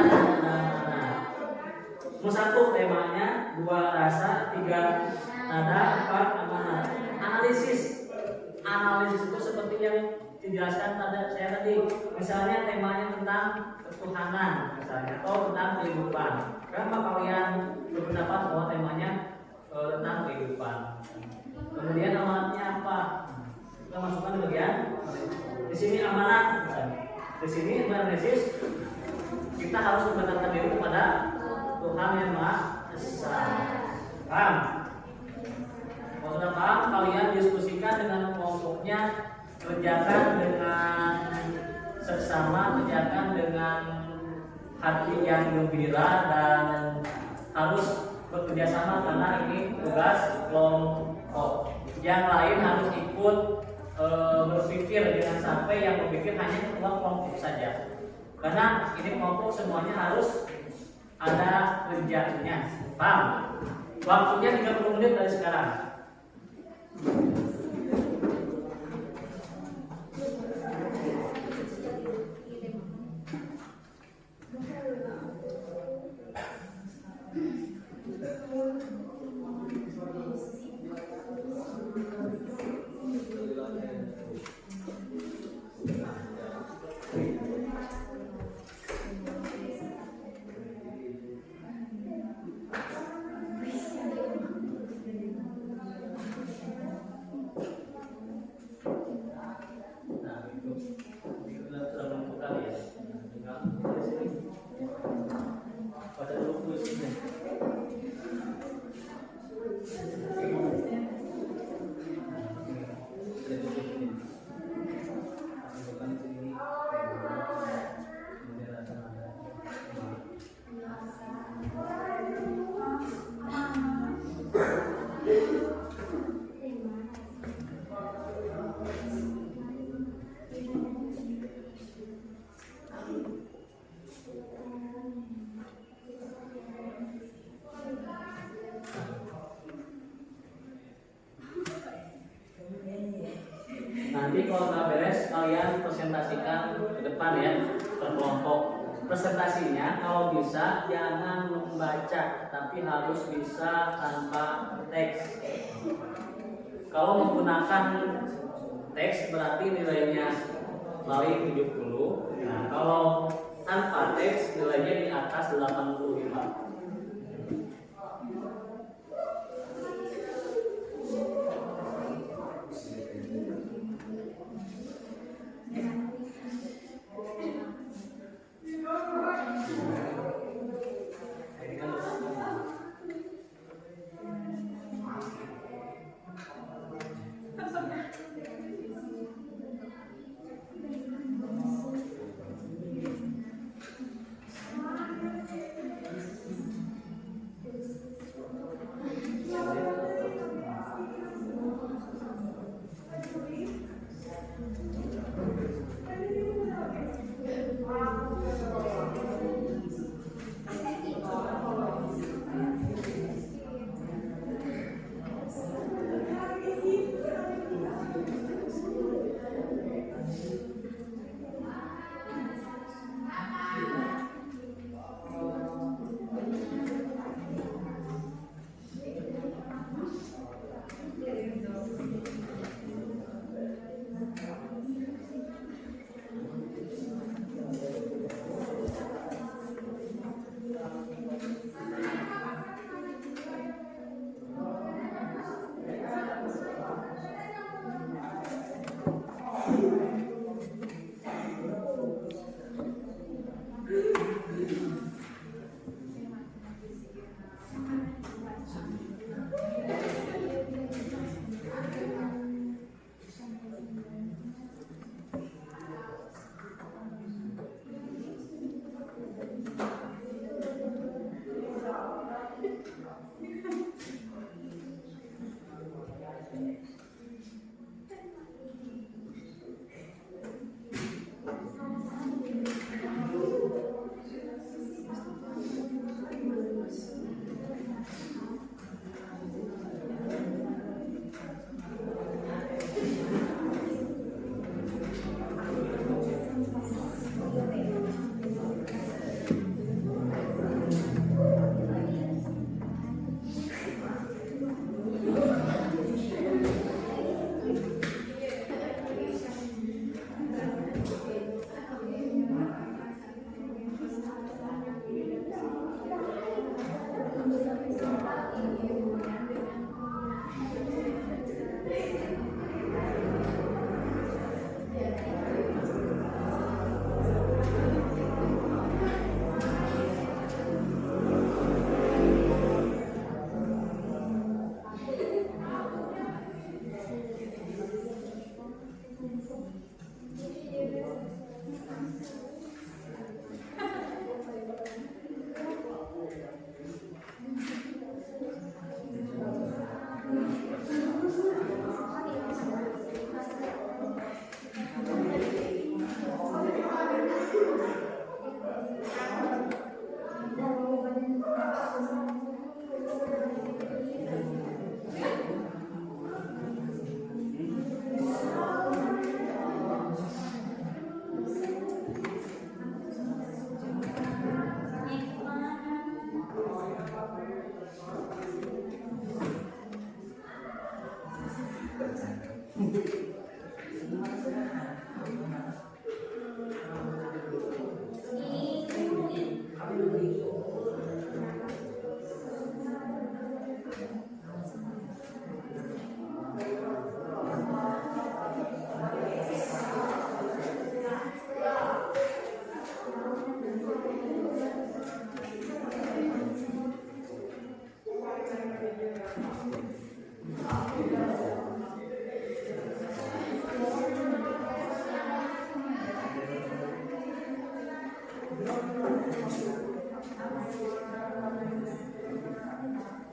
satu temanya, 2 rasa, 3 nada, 4 amanat. Analisis itu seperti yang dijelaskan saya tadi. Misalnya temanya tentang ketuhanan, misalnya, atau tentang kehidupan. Kenapa kalian berpendapat bahwa temanya tentang kehidupan? Kemudian amanatnya apa? Kita masukkan di bagian. Di sini amanat, misalnya. Di sini analisis, kita harus mendekatkan diri kepada Tuhan yang Maha Esa. Paham? Kalau sudah paham, kalian diskusikan dengan kelompoknya, kerjakan dengan seksama, kerjakan dengan hati yang gembira dan harus bekerja sama karena ini tugas kelompok. Yang lain harus ikut berpikir, jangan sampai yang berpikir hanya ketua kelompok saja. Karena ini kelompok semuanya harus ada kerjanya. Paham? Waktunya 30 menit dari sekarang. Nah, itu sudah menentukan ya. Tinggal dari sini. Baca dulu puisinya. Nanti kalau nggak beres kalian presentasikan ke depan ya, per kelompok. Presentasinya kalau bisa jangan membaca, tapi harus bisa tanpa teks. Kalau menggunakan teks berarti nilainya balik 70. Nah, kalau tanpa teks nilainya di atas 85.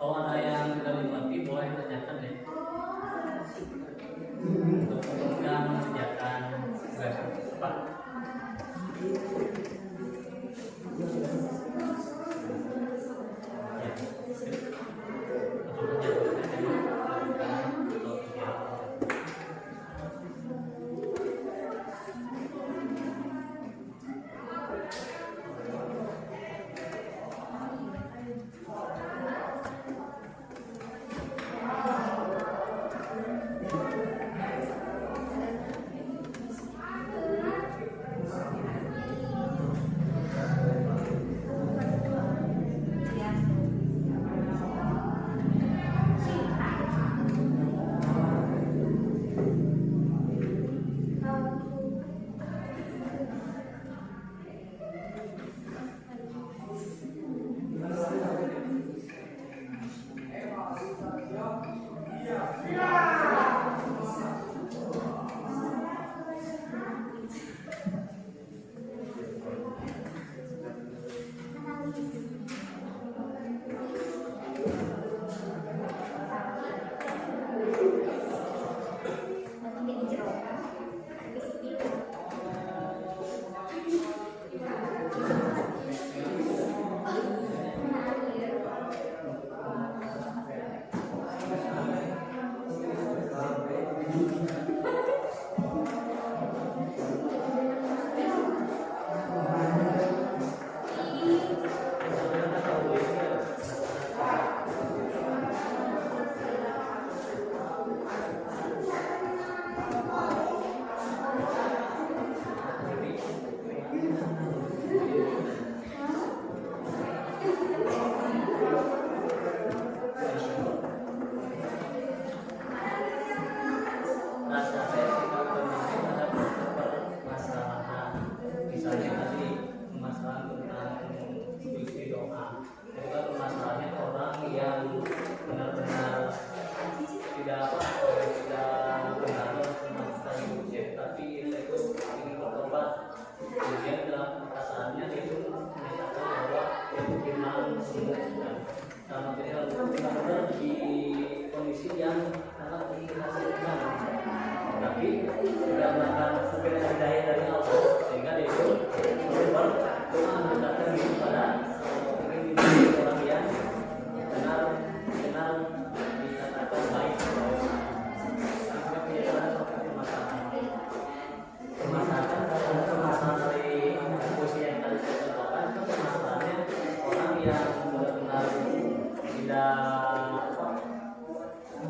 Kalau ada yang tidak dimengerti boleh ditanyakan ya. Untuk yang mengerjakan tugas cepat. Ya.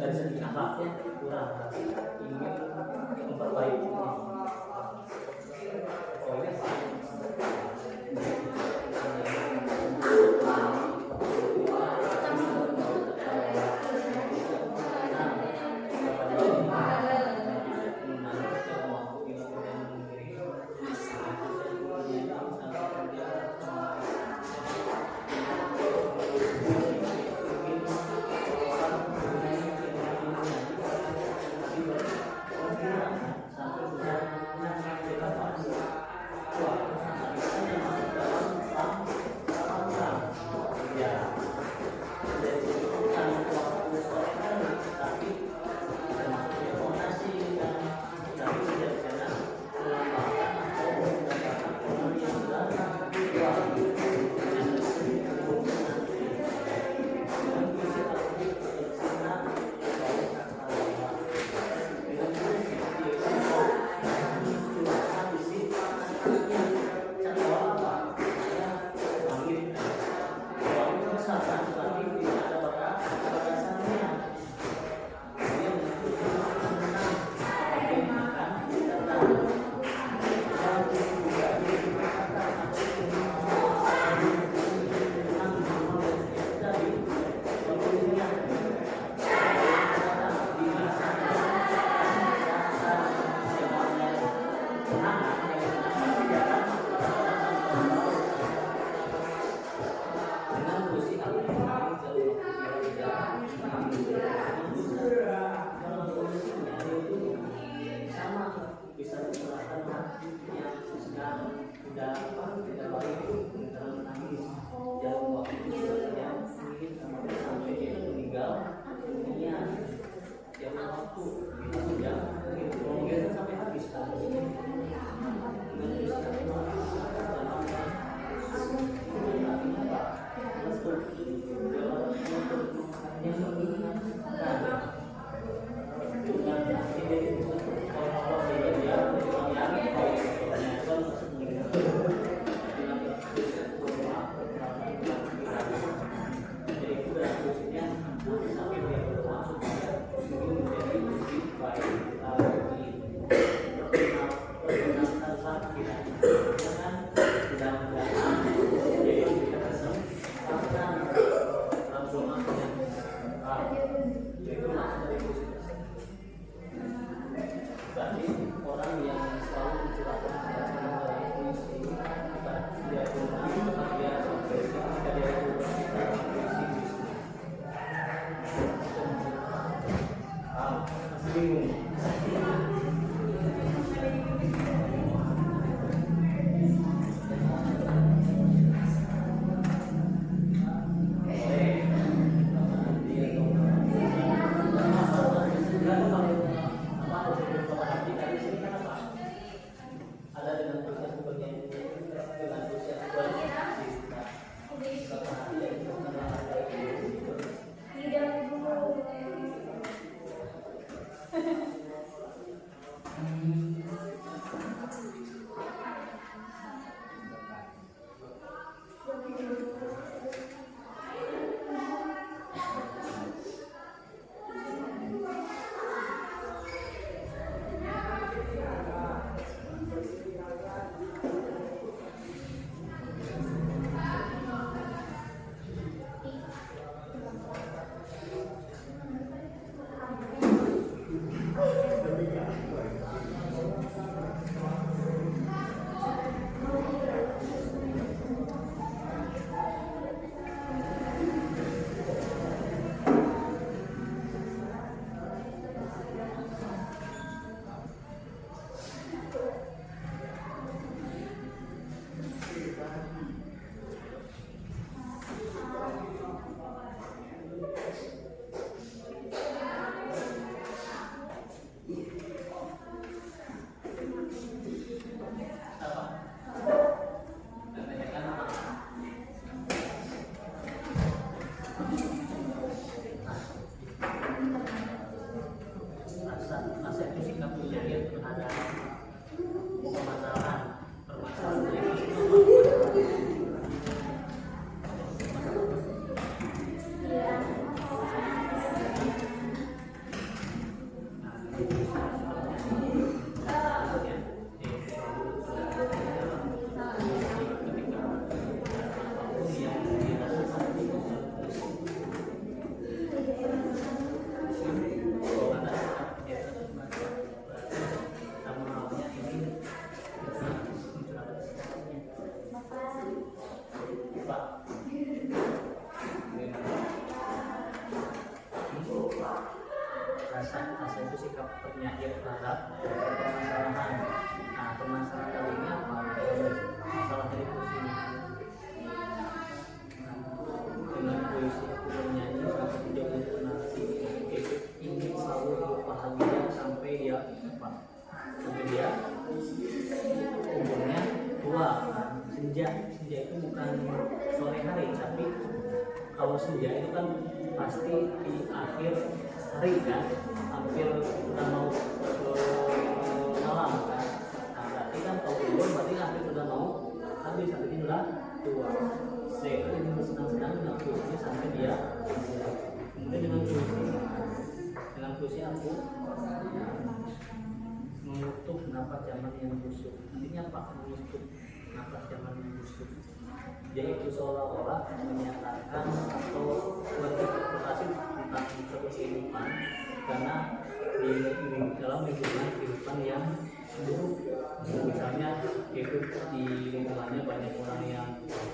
Dari segi akhlaknya kurang, ingin memperbaiki. Pokoknya itu kan ini oleh Allah sehingga dia melayani kalau sebetulnya itu jadi itu dari fungsinya sampai dia berdoa supaya ini menjadi fungsi baik kita perkenalkan saat kita jangan mudah-mudahan jadi kita kesempatan dalam doa yang itu maksud dari fungsi berarti orang yang selalu mencurahkan kepada dalam puisi kita dia guna ketika dia sampai ketika dia berdoa kita puisi masih bingung ada dengan proses seperti ini dengan proses seperti rasa itu sikap kejadian terhadap permasalahan rasa itu sikap penyair terhadap permasalahan. Nah, permasalahan kali ini apa? Masalah dari puisi. Dengan puisi aku bernyanyi sampai tidak nanti ingin selalu bahagia sampai dia apa? Sampai dia umurnya tua. Senja itu bukan sore hari, tapi kalau senja itu kan pasti di akhir hari kan, hampir udah mau malam kan. Nah berarti kan kalau tidur berarti hampir udah mau habis, tapi ini udah tua. Saya ini senang-senang dengan puisi sampai dia. Kemudian dengan puisi aku mengutuk nafas zaman yang busuk. Artinya apa? Mengutuk nafas zaman yang busuk. Jadi itu seolah-olah menyatakan atau berinterpretasi tentang kehidupan, karena di dalam lingkungan kehidupan yang buruk, misalnya hidup di lingkungannya banyak orang yang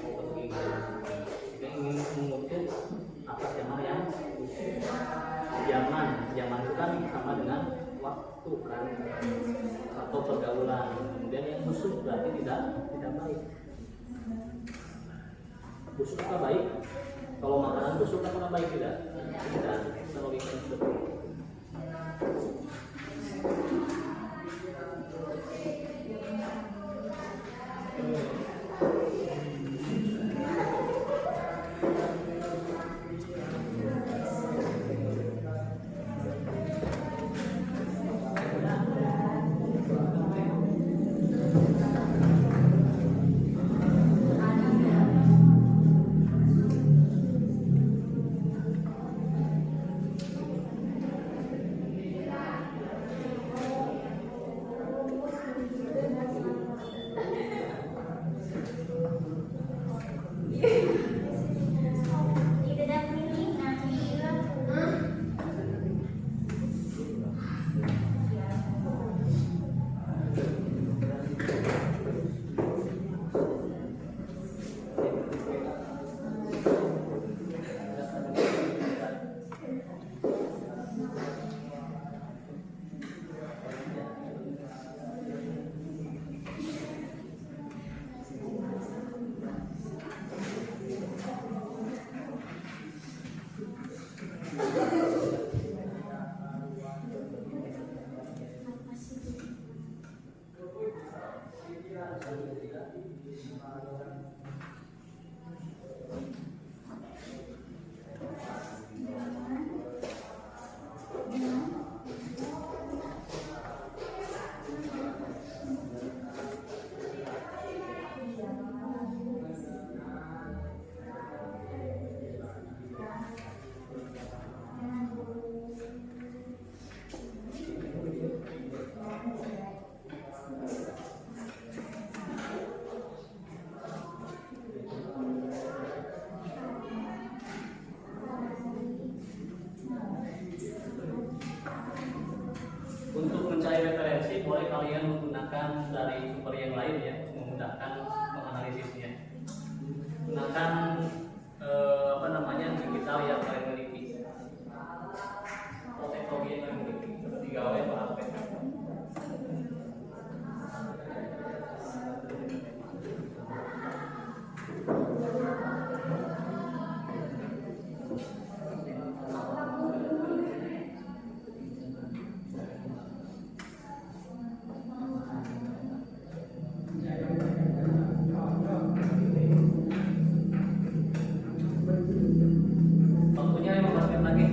pergi, kita ingin mengutuk apa zaman yang busuk. Zaman itu kan sama dengan waktu kan, atau pergaulan. Kemudian yang busuk berarti tidak baik. Busuk apa baik? Kalau makanan busuk apa baik tidak? Tidak. Kalau ikan seperti itu. Untuk mencari referensi, boleh kalian menggunakan dari sumber yang lain ya, memudahkan menganalisisnya. Gunakan digital yang kalian miliki, atau teknologi yang kalian miliki, seperti gawe atau HP. Waktunya 15 menit lagi.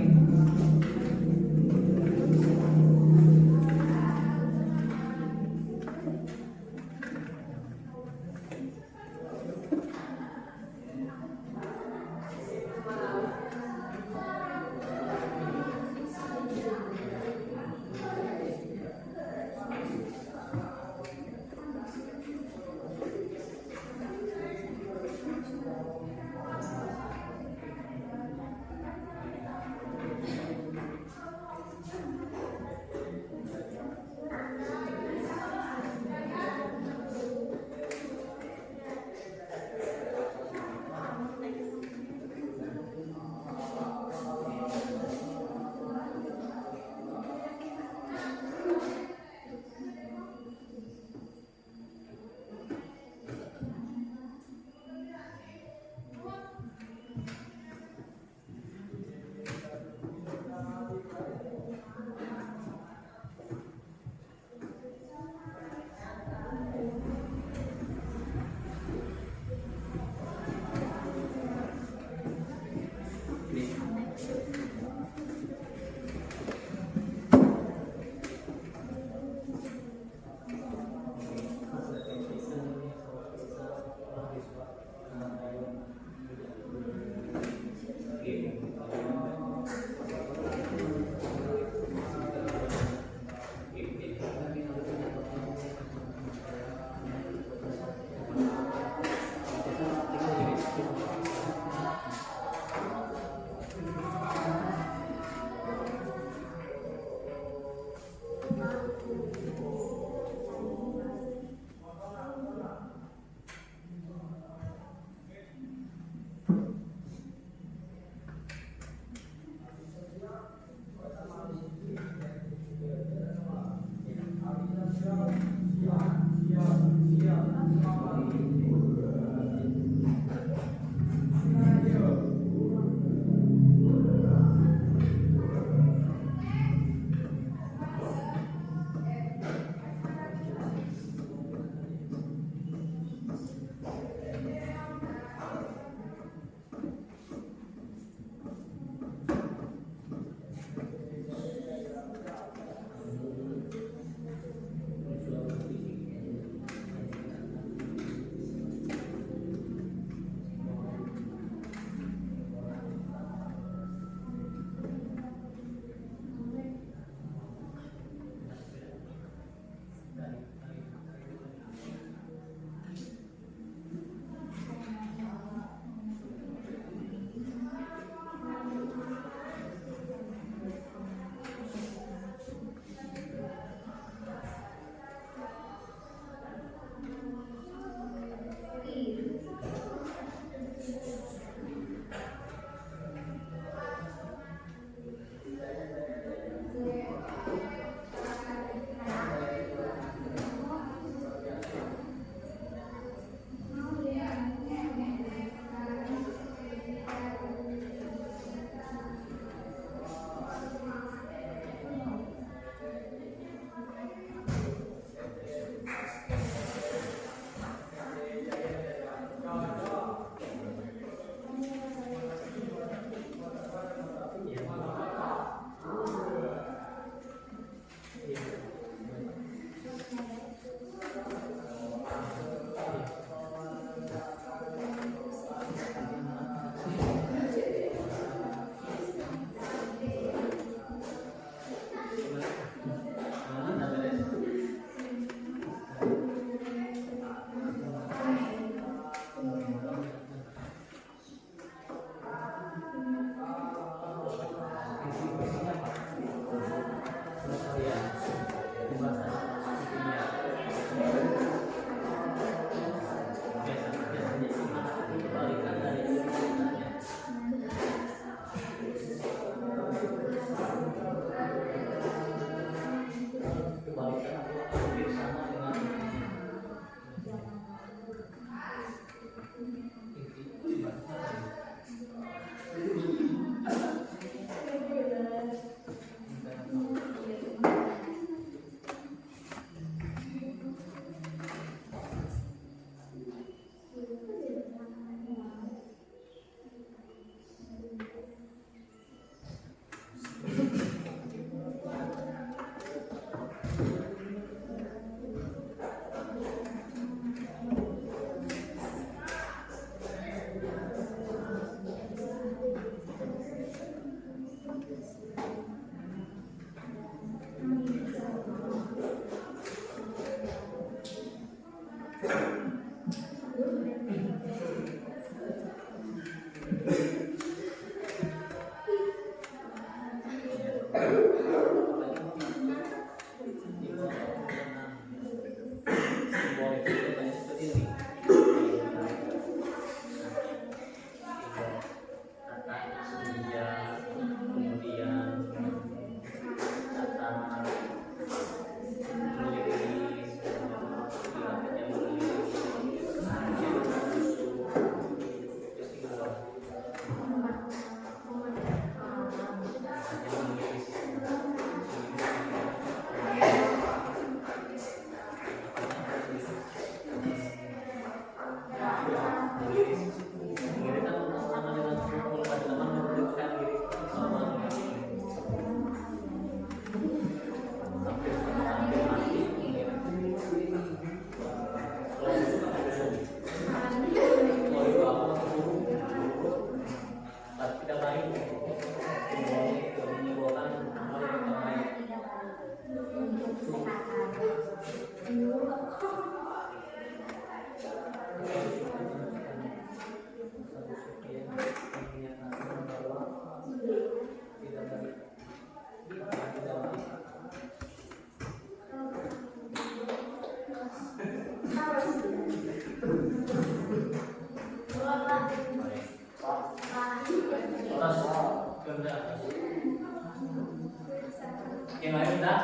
Yang lain udah?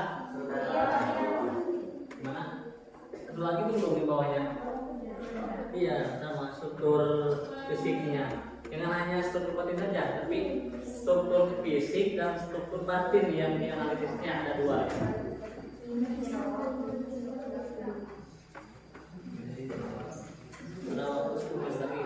Gimana? Satu lagi tuh belum di bawahnya. Iya, sama struktur fisiknya. Jangan hanya struktur batin saja, tapi struktur fisik dan struktur batin yang dianalisisnya ada dua ya. Ada waktu 10 menit lagi.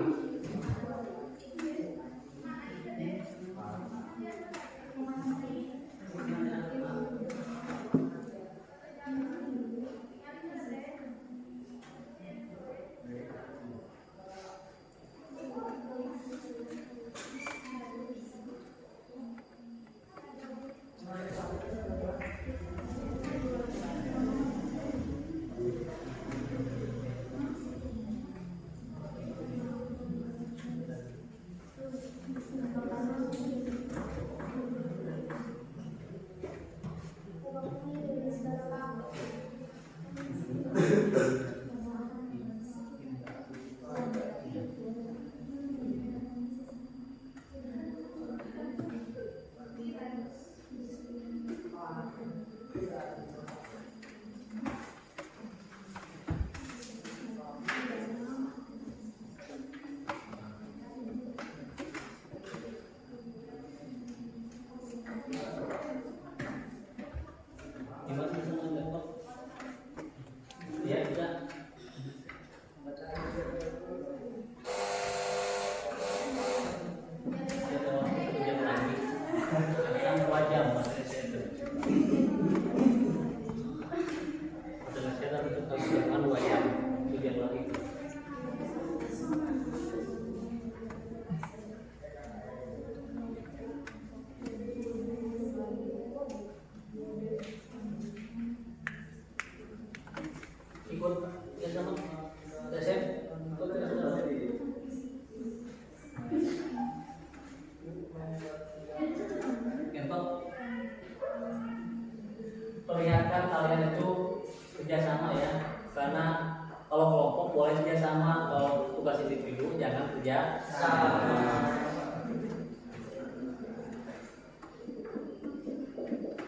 Gimana bisa mendapat? Ya bisa. Ada waktu 1 jam lagi. Akan 2 jam materi saya itu. Materi saya harus terjemahan 2 jam. 1 jam lagi. Ikut ya sama Dasep ikut ya sudah. Kentok perlihatkan kalian itu kerjasama ya, karena kalau kelompok boleh kerjasama, kalau tugas individu jangan kerja sama.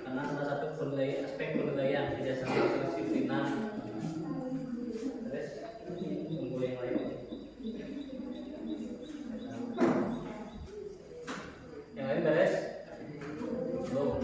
Karena salah satu aspek penilaian kerjasama kedisiplinan. Terus tunggu yang lain. Yang lain beres? Belum.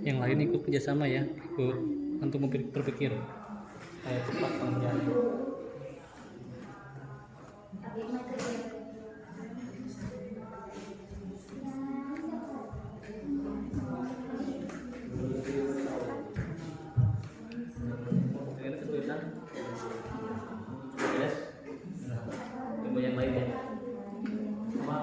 yang lain ikut kerjasama ya, ikut untuk berpikir kayak cepat pengerjaannya. Ini kesulitan. Beres. Coba yang lain ya. Sama.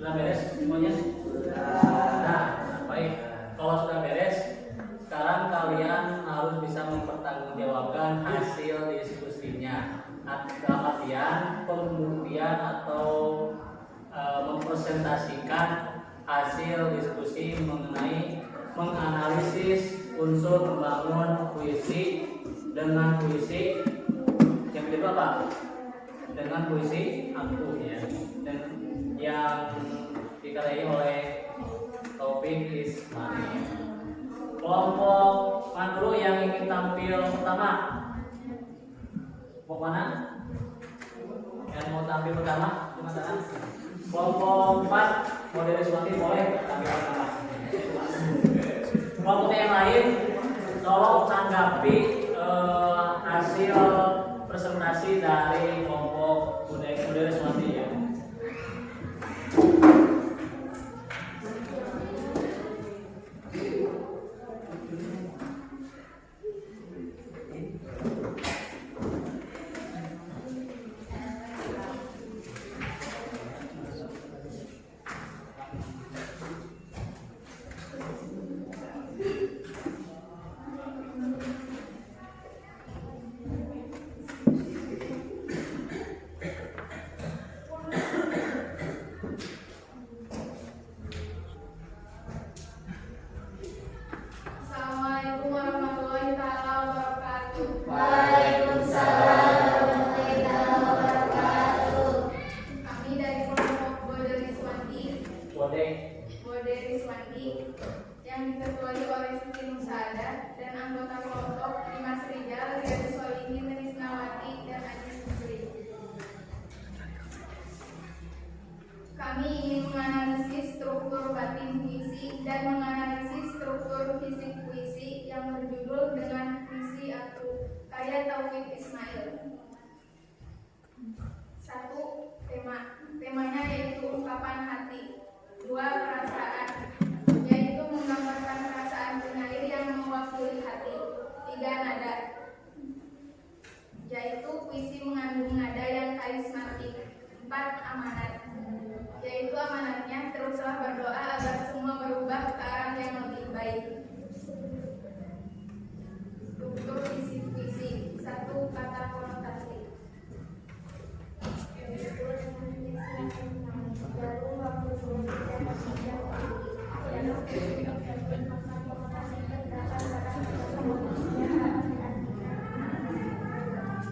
Sudah beres semuanya? Nah, baik. Kalau sudah beres, sekarang kalian harus bisa mempertanggungjawabkan hasil diskusinya. Dalam artian pembuktian atau mempresentasikan hasil diskusi mengenai menganalisis unsur membangun puisi dengan puisi yang kedua apa? Dengan puisi aku ya. Dan yang dikarai oleh Taufik Ismail. Kelompok mana dulu yang ingin tampil pertama? Kelompok mana? Yang mau tampil pertama? Cuma tangan. Kelompok 4 model Ismail boleh tampil pertama. Kelompok yang lain tolong tanggapi hasil presentasi dari kelompok model Ismail ya. Assalamualaikum warahmatullahi taala wabarakatuh. Waalaikumsalam warahmatullahi wabarakatuh. Kami dari kelompok Bode Riswanti yang diketuai oleh Siti Nusada dan anggota kelompok Dimas Rijal, Riyadus Solihin, Risnawati, dan Ajis Musri. Kami ingin menganalisis struktur batin puisi dan menganalisis struktur fisik puisi yang berjudul dengan puisi aku karya Taufik Ismail. 1. Temanya yaitu ungkapan hati. 2. Perasaan, yaitu menggambarkan perasaan penyair yang mewakili hati. 3. Nada, yaitu puisi mengandung nada yang karismatik. 4. Amanat, yaitu amanatnya teruslah berdoa agar semua berubah ke arah yang lebih baik. Struktur fisik puisi. 1. Kata konotasi.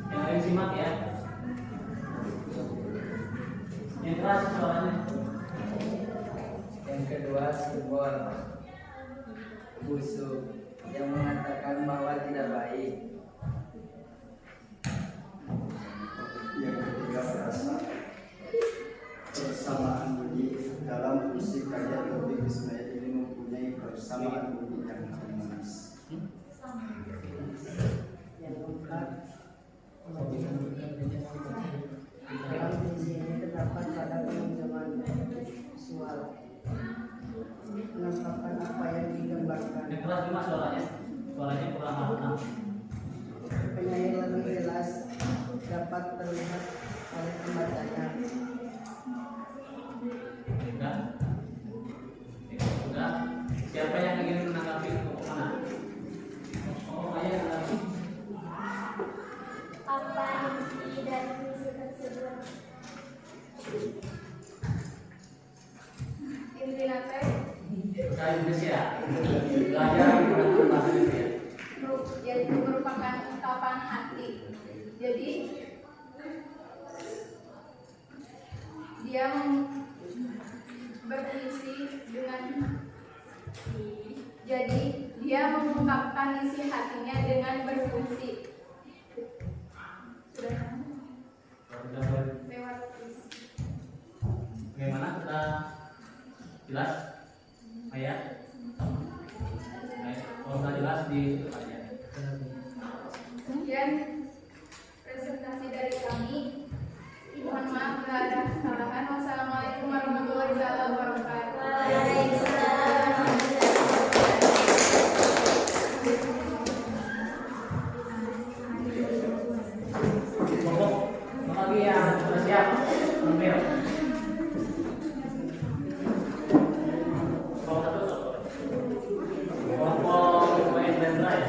Yang lain simak ya. kedua, simbol busuk yang mengatakan bahwa tidak baik. Yang ketiga, frasa persamaan bunyi. Dalam puisi karya Taufik Ismail ini mempunyai persamaan bunyi yang harmonis. Yang keempat, dalam puisi ini terdapat pada penunjukan visual menampakkan apa yang digambarkan. Yang keras cuma suaranya kurang makna. Penyair lebih jelas dapat terlihat oleh pembacanya. Sudah. Siapa yang ingin menanggapi mana? Oh, ayah menanggapi. Apa inti dari puisi tersebut? Inti nate Bahasa Indonesia. Belajar bahasa Indonesia. yaitu merupakan ungkapan hati. Jadi dia berpuisi dengan dia mengungkapkan isi hatinya dengan berpuisi. Sudah lewat puisi. Bagaimana kita jelas? Ayah? Kalau sudah jelas di depannya. Sekian presentasi dari kami. Mohon maaf bila ada kesalahan. Wassalamualaikum warahmatullahi wabarakatuh. Kelompok lagi yang sudah siap ambil. Kelompok main bendera ya.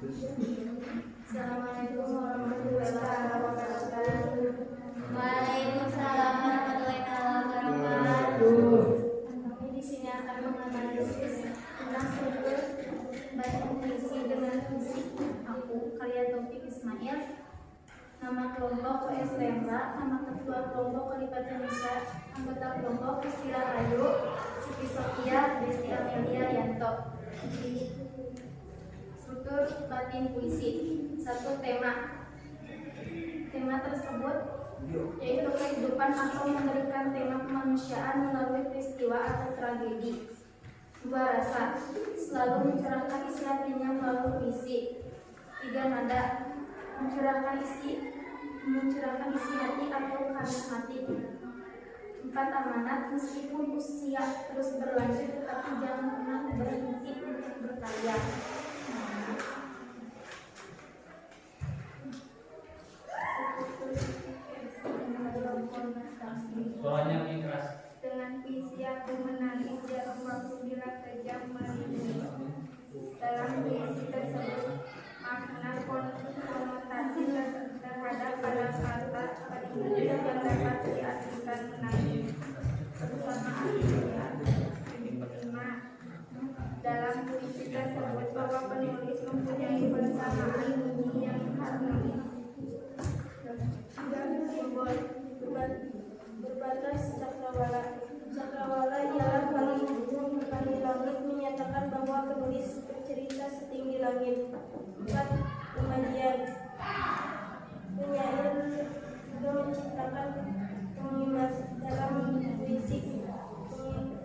Jadi Assalamualaikum warahmatullahi wabarakatuh. Waalaikumsalam warahmatullahi wabarakatuh. Kami di sini akan menganalisis tentang struktur baca puisi dengan puisi aku karya Taufik Ismail. Nama kelompok PS Lembra, nama ketua kelompok Kelipat Indonesia, anggota kelompok Istilah Rayu, Siti Sofia, Desti Amelia Yanto. Struktur batin puisi. Satu, tema. Tema tersebut yaitu kehidupan atau memberikan tema kemanusiaan melalui peristiwa atau tragedi. Dua, rasa. Selalu mencurahkan isi hatinya melalui puisi. Tiga, nada. Mencurahkan isi hati atau karismatik. Empat, amanat. Meskipun usia terus berlanjut tetapi jangan pernah berhenti untuk berkarya. Suaranya lebih keras. Dengan puisi aku menangis jarum waktu bila kejam melindungi. Dalam puisi tersebut makna konotasi terhadap pada kata penulis yang dapat diartikan menangis bersama artinya. Dalam puisi tersebut bahwa penulis mempunyai persamaan bunyi yang harmonis. Dan simbol berbatas cakrawala. Cakrawala ialah kali langit menyatakan bahwa penulis bercerita setinggi langit. 4. Kematian. Penyair juga menciptakan pengimas dalam puisi.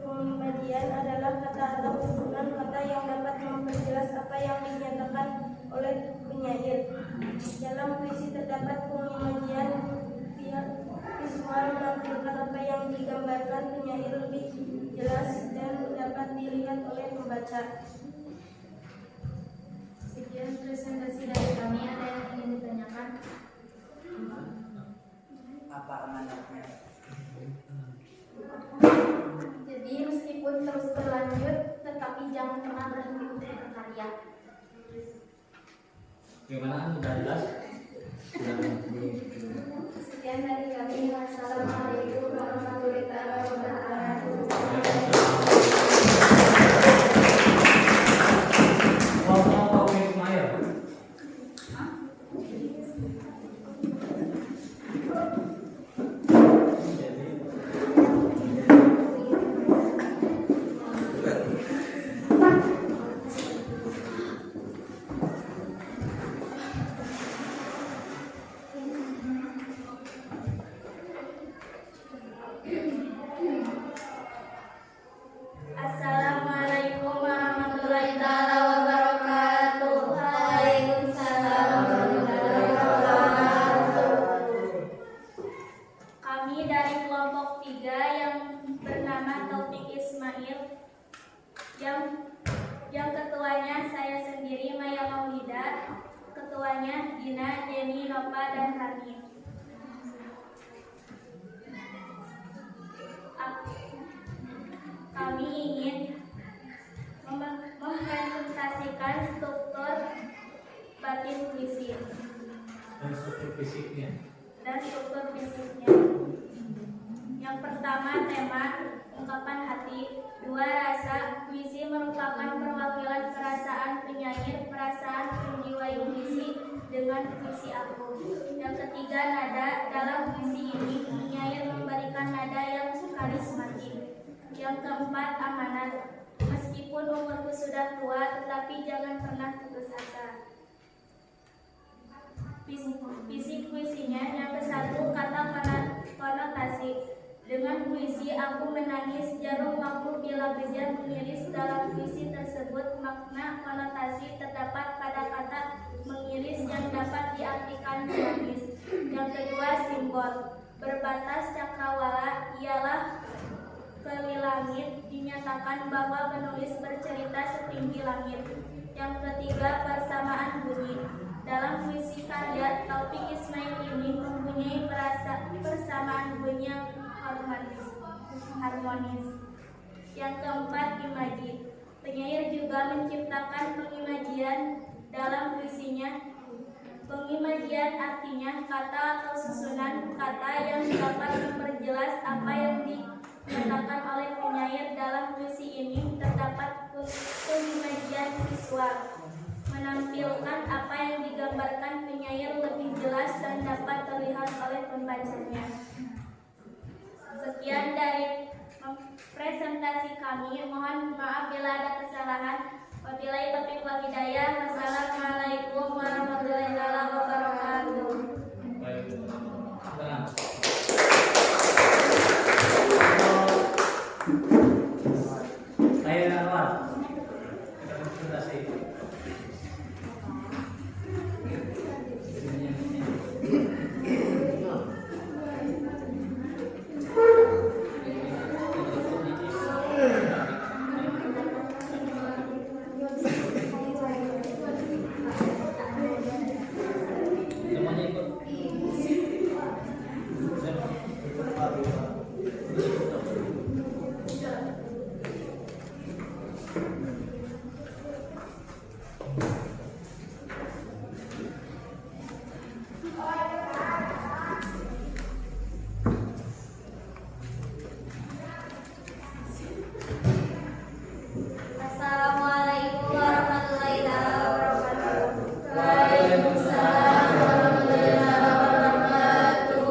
Pengembalian adalah kata atau susunan kata yang dapat memperjelas apa yang dinyatakan oleh penyair. Dalam puisi terdapat pengembalian visual menampilkan apa yang digambarkan penyair lebih jelas dan dapat dilihat oleh pembaca. Sekian presentasi dari kami. Ada yang ingin ditanyakan? Apa amanatnya? Jadi meskipun terus berlanjut, tetapi jangan pernah berhenti untuk berkarya. Gimana? Sudah jelas? Sekian dari kami. Wassalamualaikum warahmatullahi wabarakatuh. tuanya Dina, Jenny, Nova, dan Rani. Kami ingin mempresentasikan struktur batin puisi dan struktur fisiknya. Yang pertama, tema ungkapan hati. 2, rasa. Puisi merupakan perwakilan perasaan penyair, perasaan menjiwai puisi dengan puisi aku. Yang ketiga, nada. Dalam puisi ini, penyair memberikan nada yang karismatik. Yang keempat, amanat. Meskipun umurku sudah tua, tetapi jangan pernah putus asa. Visi puisinya. Yang ke-1, kata konotasi. Dengan puisi aku menangis, jarum aku bila bejat mengiris. Dalam puisi tersebut makna konotasi terdapat pada kata mengiris yang dapat diartikan menangis. Yang kedua, simbol. Berbatas cakrawala ialah keli langit, dinyatakan bahwa penulis bercerita setinggi langit. Yang ketiga, persamaan bunyi. Dalam puisi karya Taufik Ismail ini mempunyai persamaan bunyi yang harmonis. Yang keempat, imaji. Penyair juga menciptakan pengimajian dalam puisinya. Pengimajian artinya kata atau susunan kata yang dapat memperjelas apa yang dinyatakan oleh penyair. Dalam puisi ini terdapat pengimajian visual, menampilkan apa yang digambarkan penyair lebih jelas dan dapat terlihat oleh pembacanya. Sekian dari presentasi kami. Mohon maaf bila ada kesalahan. Wabillahi taufiq wal hidayah. Wassalamualaikum warahmatullahi wabarakatuh. Saya Anwar. Kita presentasi. Semuanya ikut. Assalamualaikum warahmatullahi wabarakatuh. Waalaikumsalam warahmatullahi wabarakatuh.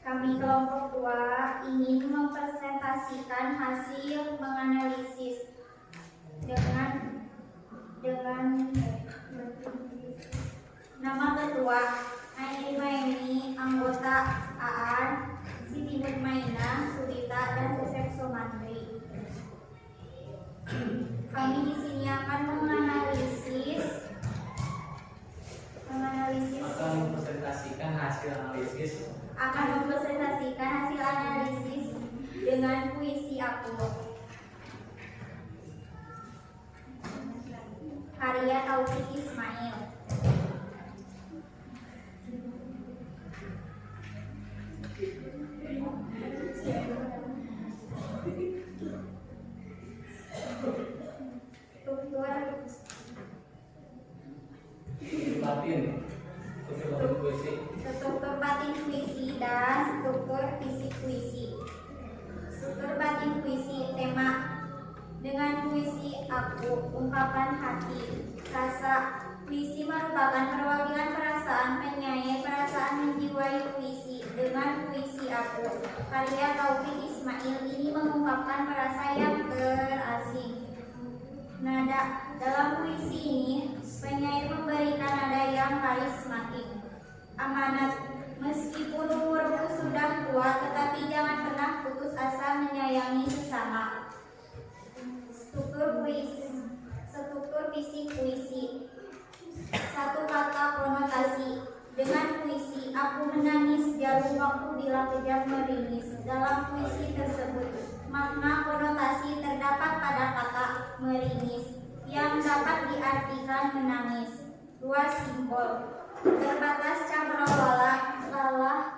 Kami kelompok 2 ingin mempresentasikan hasil menganalisis dengan nama ketua Aini Maini, anggota Aan, Siti Nurmaina, Surita, dan Sesep Somantri. Kami di sini akan menganalisis akan mempresentasikan hasil analisis dengan puisi aku. Karya Taufik Ismail. Struktur batin puisi dan struktur fisik puisi. Struktur batin puisi. Tema dengan puisi aku, ungkapan hati, rasa. Puisi merupakan perwakilan perasaan penyair, perasaan menjiwai puisi. Dengan puisi aku, karya Taufik Ismail ini mengungkapkan perasaan yang terasing. Nada. Dalam puisi ini, penyair memberikan nada yang karismatik. Amanat. Meskipun umurku sudah tua, tetapi jangan pernah putus asa menyayangi sesama. Struktur fisik puisi. 1, kata konotasi. Dengan puisi aku menangis, jarum waktu bila kejam meringis. Dalam puisi tersebut, makna konotasi terdapat pada kata meringis yang dapat diartikan menangis. Dua simbol terbatas cakrawala lalah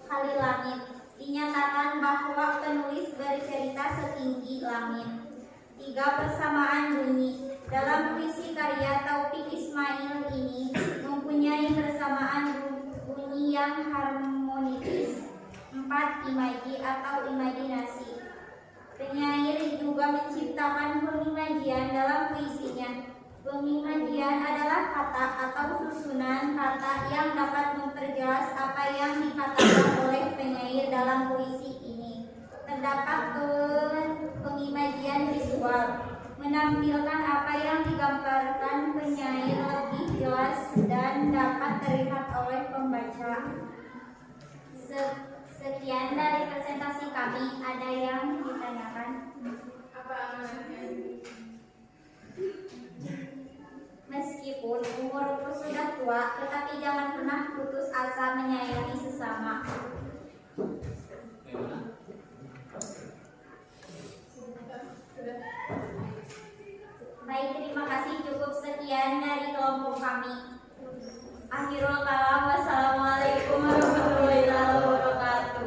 kali langit dinyatakan bahwa penulis bercerita setinggi langit. Tiga persamaan bunyi dalam puisi karya Taufik Ismail ini mempunyai persamaan bunyi yang harmonis. 4. Imaji atau imajinasi. Penyair juga menciptakan pengimajian dalam puisinya. Pengimajian adalah kata atau susunan kata yang dapat memperjelas apa yang dikatakan oleh penyair dalam puisi ini. Terdapat pengimajian visual, menampilkan apa yang digambarkan penyair lebih jelas dan dapat terlihat oleh pembaca. Sekian dari presentasi kami. Ada yang ditanyakan? Apa amanatnya? Meskipun umurku sudah tua, tetapi jangan pernah putus asa menyayangi sesama. Baik, terima kasih. Cukup sekian dari kelompok kami. Akhirul kalam. Wassalamualaikum warahmatullahi wabarakatuh.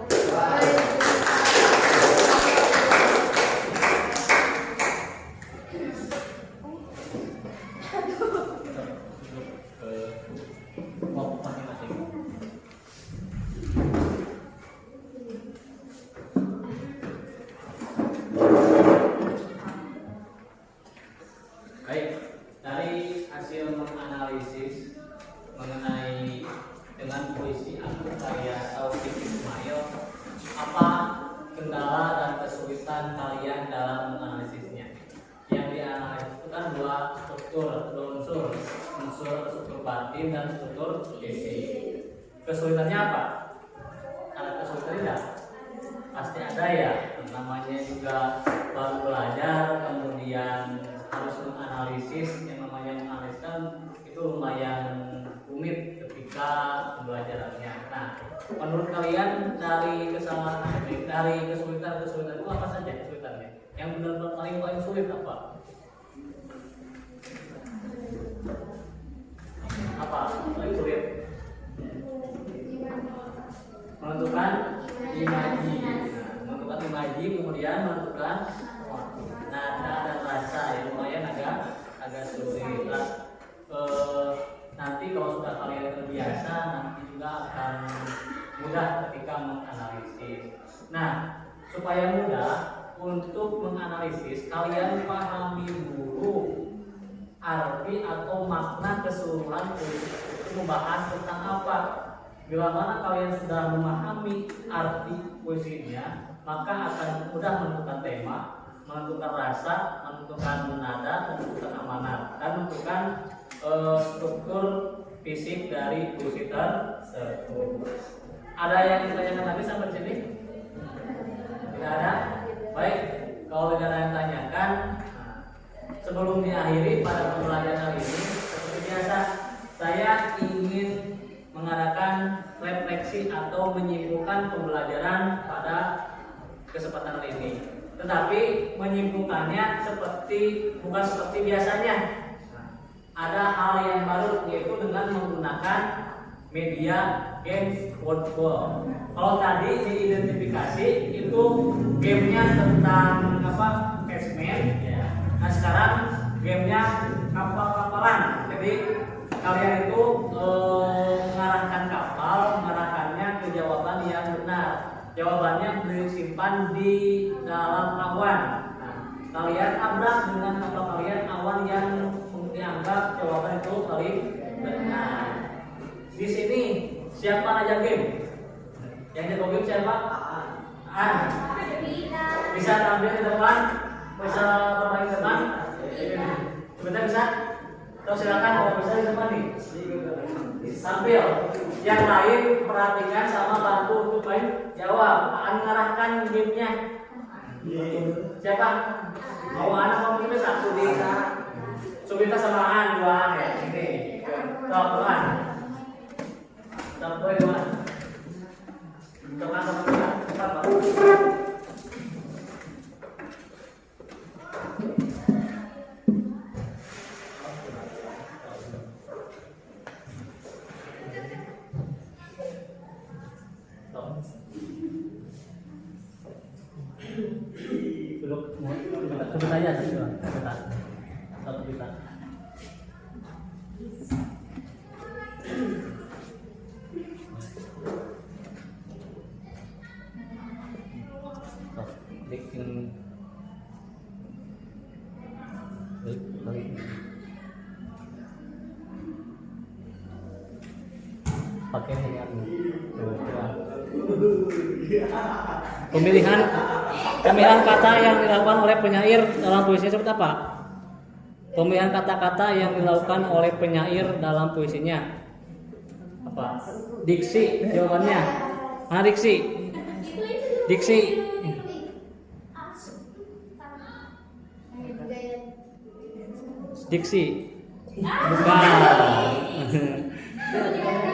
Baik, dari hasil menganalisis mengenai dengan puisi atau karya Taufik Ismail, apa kendala dan kesulitan kalian dalam menganalisisnya? Yang dianalisis itu kan dua unsur batin dan struktur fisik. Kesulitannya apa? Ada kesulitan tidak? Pasti ada ya. Namanya juga baru belajar, kemudian harus menganalisis. Yang namanya menganaliskan itu lumayan rumit ketika pembelajarannya. Nah, menurut kalian dari kesalahan, dari kesulitan itu apa saja kesulitannya? Yang benar-benar paling sulit apa? Apa paling sulit? Menentukan imaji. Menentukan imaji, kemudian menentukan nada dan rasa, yang lumayan agak sulit. Nanti kalau sudah kalian terbiasa, nanti juga akan mudah ketika menganalisis. Nah, supaya mudah untuk menganalisis, kalian pahami dulu arti atau makna keseluruhan puisi itu membahas tentang apa. Bila mana kalian sudah memahami arti puisinya, maka akan mudah menentukan tema, menentukan rasa, menentukan nada, menentukan amanat, dan menentukan struktur fisik dari puisi tersebut. Ada yang ditanyakan lagi sampai sini? Tidak ada? Baik, kalau tidak ada yang tanyakan, sebelum diakhiri pada pembelajaran kali ini, seperti biasa, saya ingin mengadakan refleksi atau menyimpulkan pembelajaran pada kesempatan kali ini. Tetapi menyimpulkannya bukan seperti biasanya. Ada hal yang baru, yaitu dengan menggunakan media games football. Kalau tadi diidentifikasi itu gamenya tentang Cashman, ya. Nah sekarang gamenya kapal-kapalan. Jadi kalian itu mengarahkan kapal, mengarahkannya ke jawaban yang benar. Jawabannya disimpan di dalam awan. Nah, kalian tabrak dengan kapal kalian awan yang dianggap jawaban itu paling benar. Di sini siapa aja game? Yang jago game siapa? Bisa tampil ke depan? Bisa bermain ke depan? Sebentar bisa? Terus silakan kalau bisa di depan nih. Tampil. Yang lain perhatikan sama bantu untuk main jawab. Mengarahkan gamenya. Siapa? Mau anak mau kita satu bisa. Subita samaan dua ya ini. Tuan. Sampai dua. Satu pita aja, satu pita. Satu pita. Bikin pakai dengan pemilihan kata yang dilakukan oleh penyair dalam puisinya seperti apa? Pemilihan kata-kata yang dilakukan oleh penyair dalam puisinya apa? Diksi jawabannya. Mana diksi? Diksi. Diksi. Bukan.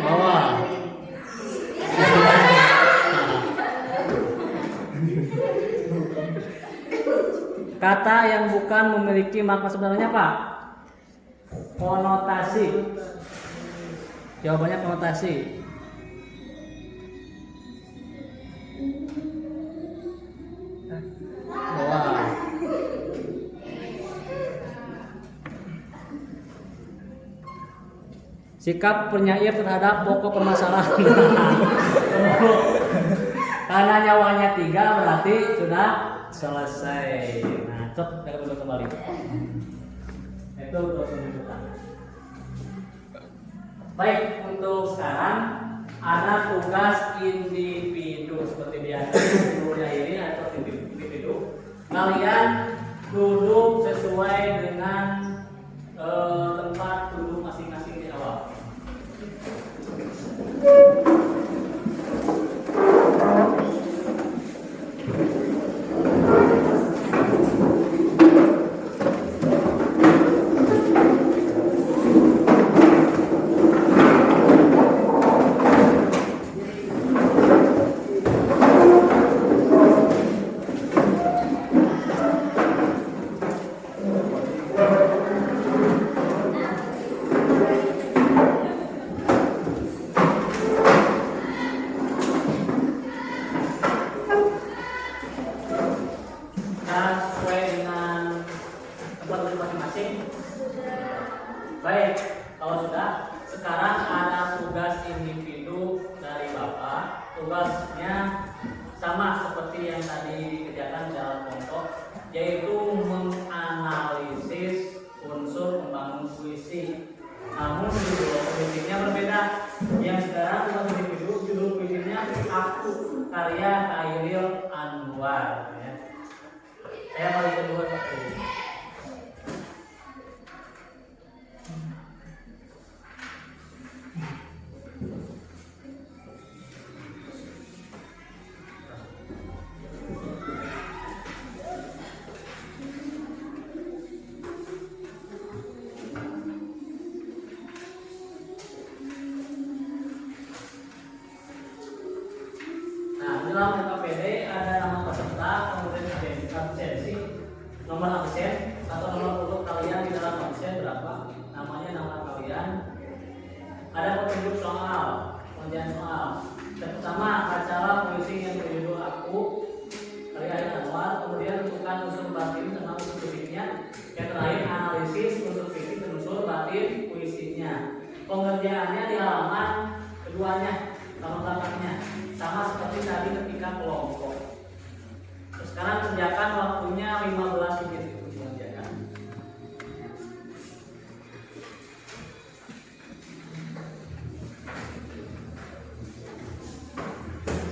Bawah. Kata yang bukan memiliki makna sebenarnya apa? Konotasi. Jawabannya konotasi. Bawah. Sikap penyair terhadap pokok permasalahan. Karena nyawanya 3 berarti sudah selesai. Nah, cok kita duduk kembali. Itu untuk penunjukan. Baik, untuk sekarang ada tugas individu seperti biasa gurunya ini atau individu. Kalian duduk sesuai dengan tempat duduk masing-masing di awal. Baik, kalau sudah, sekarang ada tugas individu dari Bapak. Tugasnya sama seperti yang tadi dikerjakan dalam kelompok, yaitu menganalisis unsur pembangun puisi. Namun judul puisinya berbeda. Yang sekarang tugas individu, judul puisinya Aku, karya Khairil Anwar. Ya. Saya balik kedua seperti ini. Dalam KPD ada nama peserta, kemudian absensi, nomor absen atau nomor urut kalian di dalam absen berapa, namanya nama kalian. Ada petunjuk soal, pengerjaan soal. Yang pertama, acara puisi yang berjudul Aku, karya Anwar. Kemudian tentukan unsur batin tentang unsur puisinya. Yang terakhir, analisis unsur puisi dan unsur batin puisinya. Pengerjaannya di halaman keduanya, halaman belakangnya. Sama seperti tadi ketika kelompok. Sekarang kerjakan waktunya 15 menit itu mengerjakan.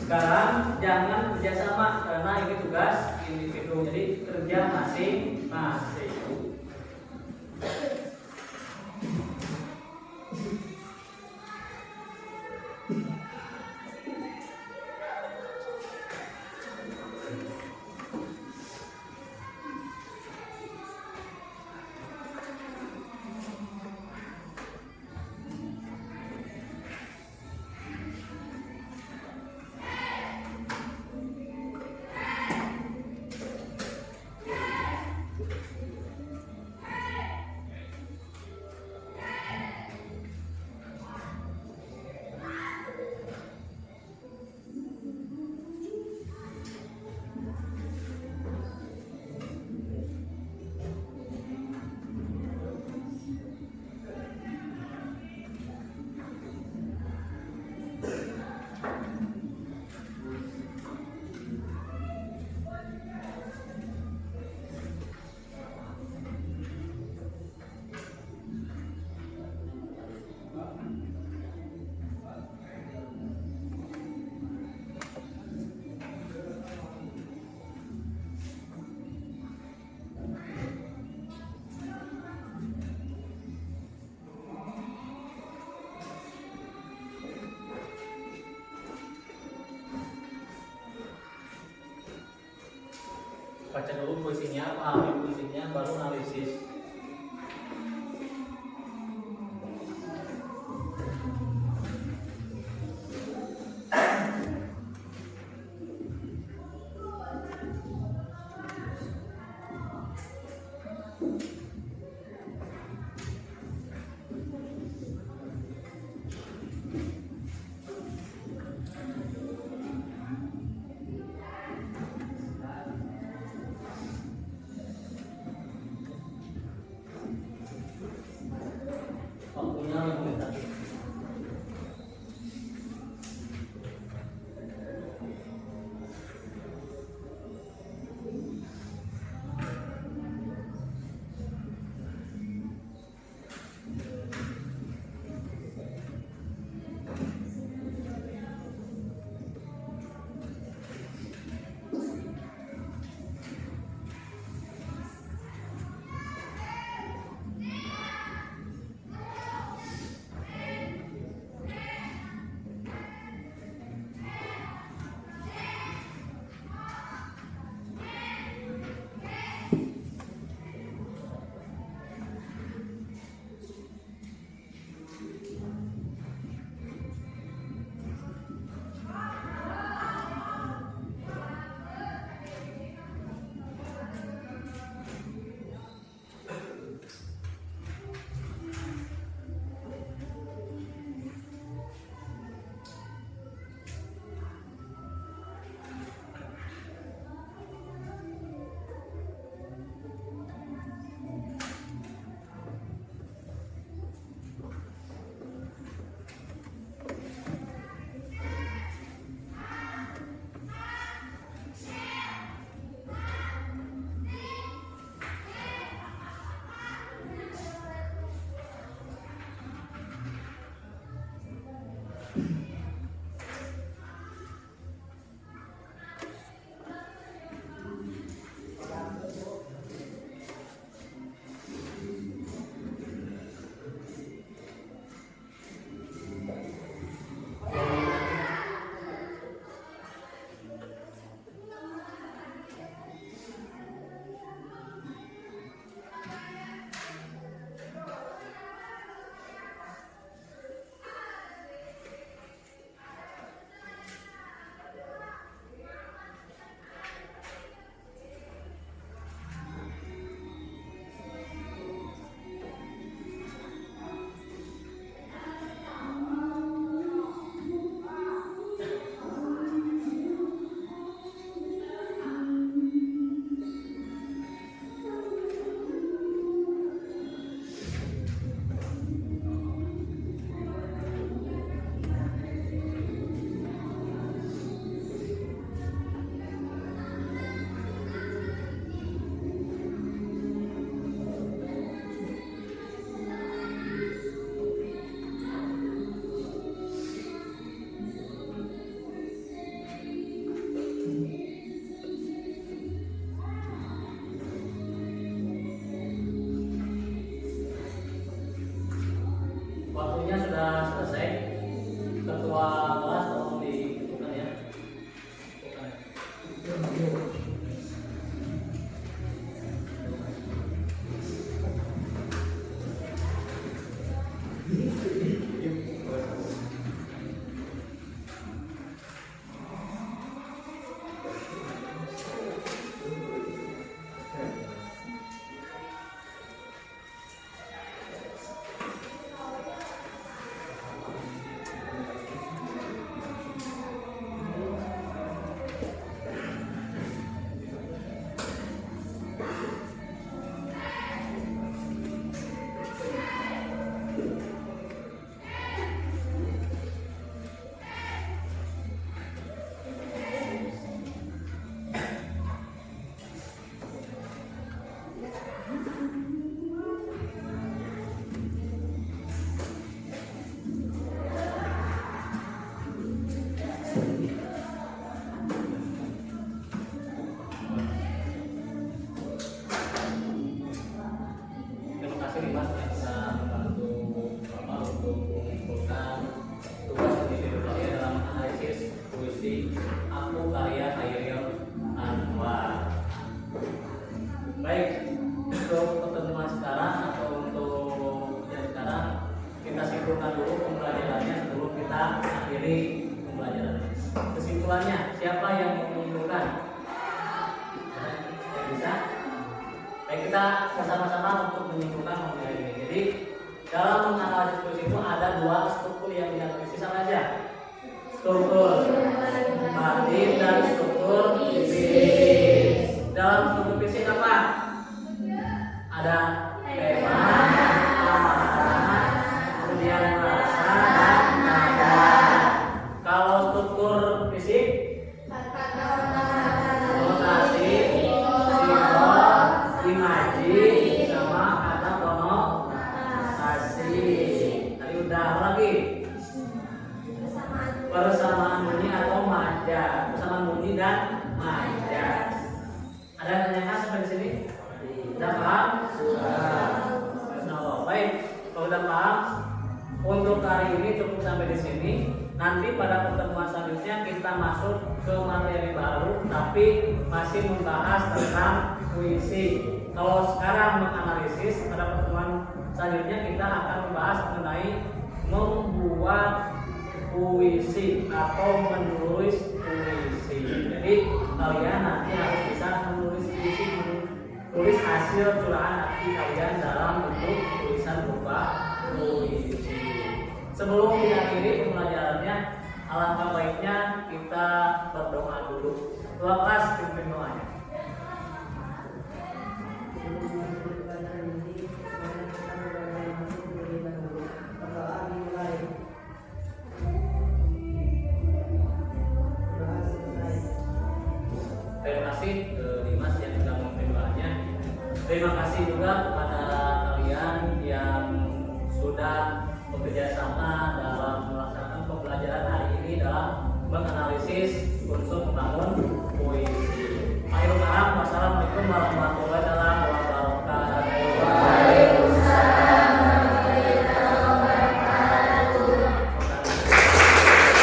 Sekarang jangan kerjasama karena ini tugas individu, jadi kerja masing-masing. baca dulu puisinya, pahami puisinya, baru analisis. mengakhiri pembelajaran. Kesimpulannya, siapa yang mau menyimpulkan? Yang bisa? Baik, kita bersama-sama untuk menyimpulkan mengenai ini. Jadi dalam menganalisis puisi itu ada dua struktur yang dianalisis, apa aja? Struktur motif dan struktur fisik. Dalam struktur fisik apa? Ada tema, amalan, kemudian rasa dan nada. Kalau struktur fisik, notasi, simbol, imaji, sama kata konotasi. Tadi udah apa lagi? Persamaan bunyi atau majas, persamaan bunyi dan majas. Ada yang tanyakan sampai di sini? Sudah paham? Sudah. Baik, kalau sudah paham, untuk hari ini cukup sampai di sini. Nanti pada pertemuan selanjutnya kita masuk ke materi baru, tapi masih membahas tentang puisi. Kalau sekarang menganalisis, pada pertemuan selanjutnya kita akan membahas mengenai membuat puisi atau menulis puisi. Jadi kalian nanti harus bisa menulis puisi, menulis hasil curahan hati kalian dalam bentuk tulisan berupa puisi. Sebelum mengakhiri pembelajarannya, alangkah baiknya kita berdoa dulu. Ketua kelas pimpin doanya. Terima kasih ke Dimas yang sudah memimpin doanya. Terima kasih juga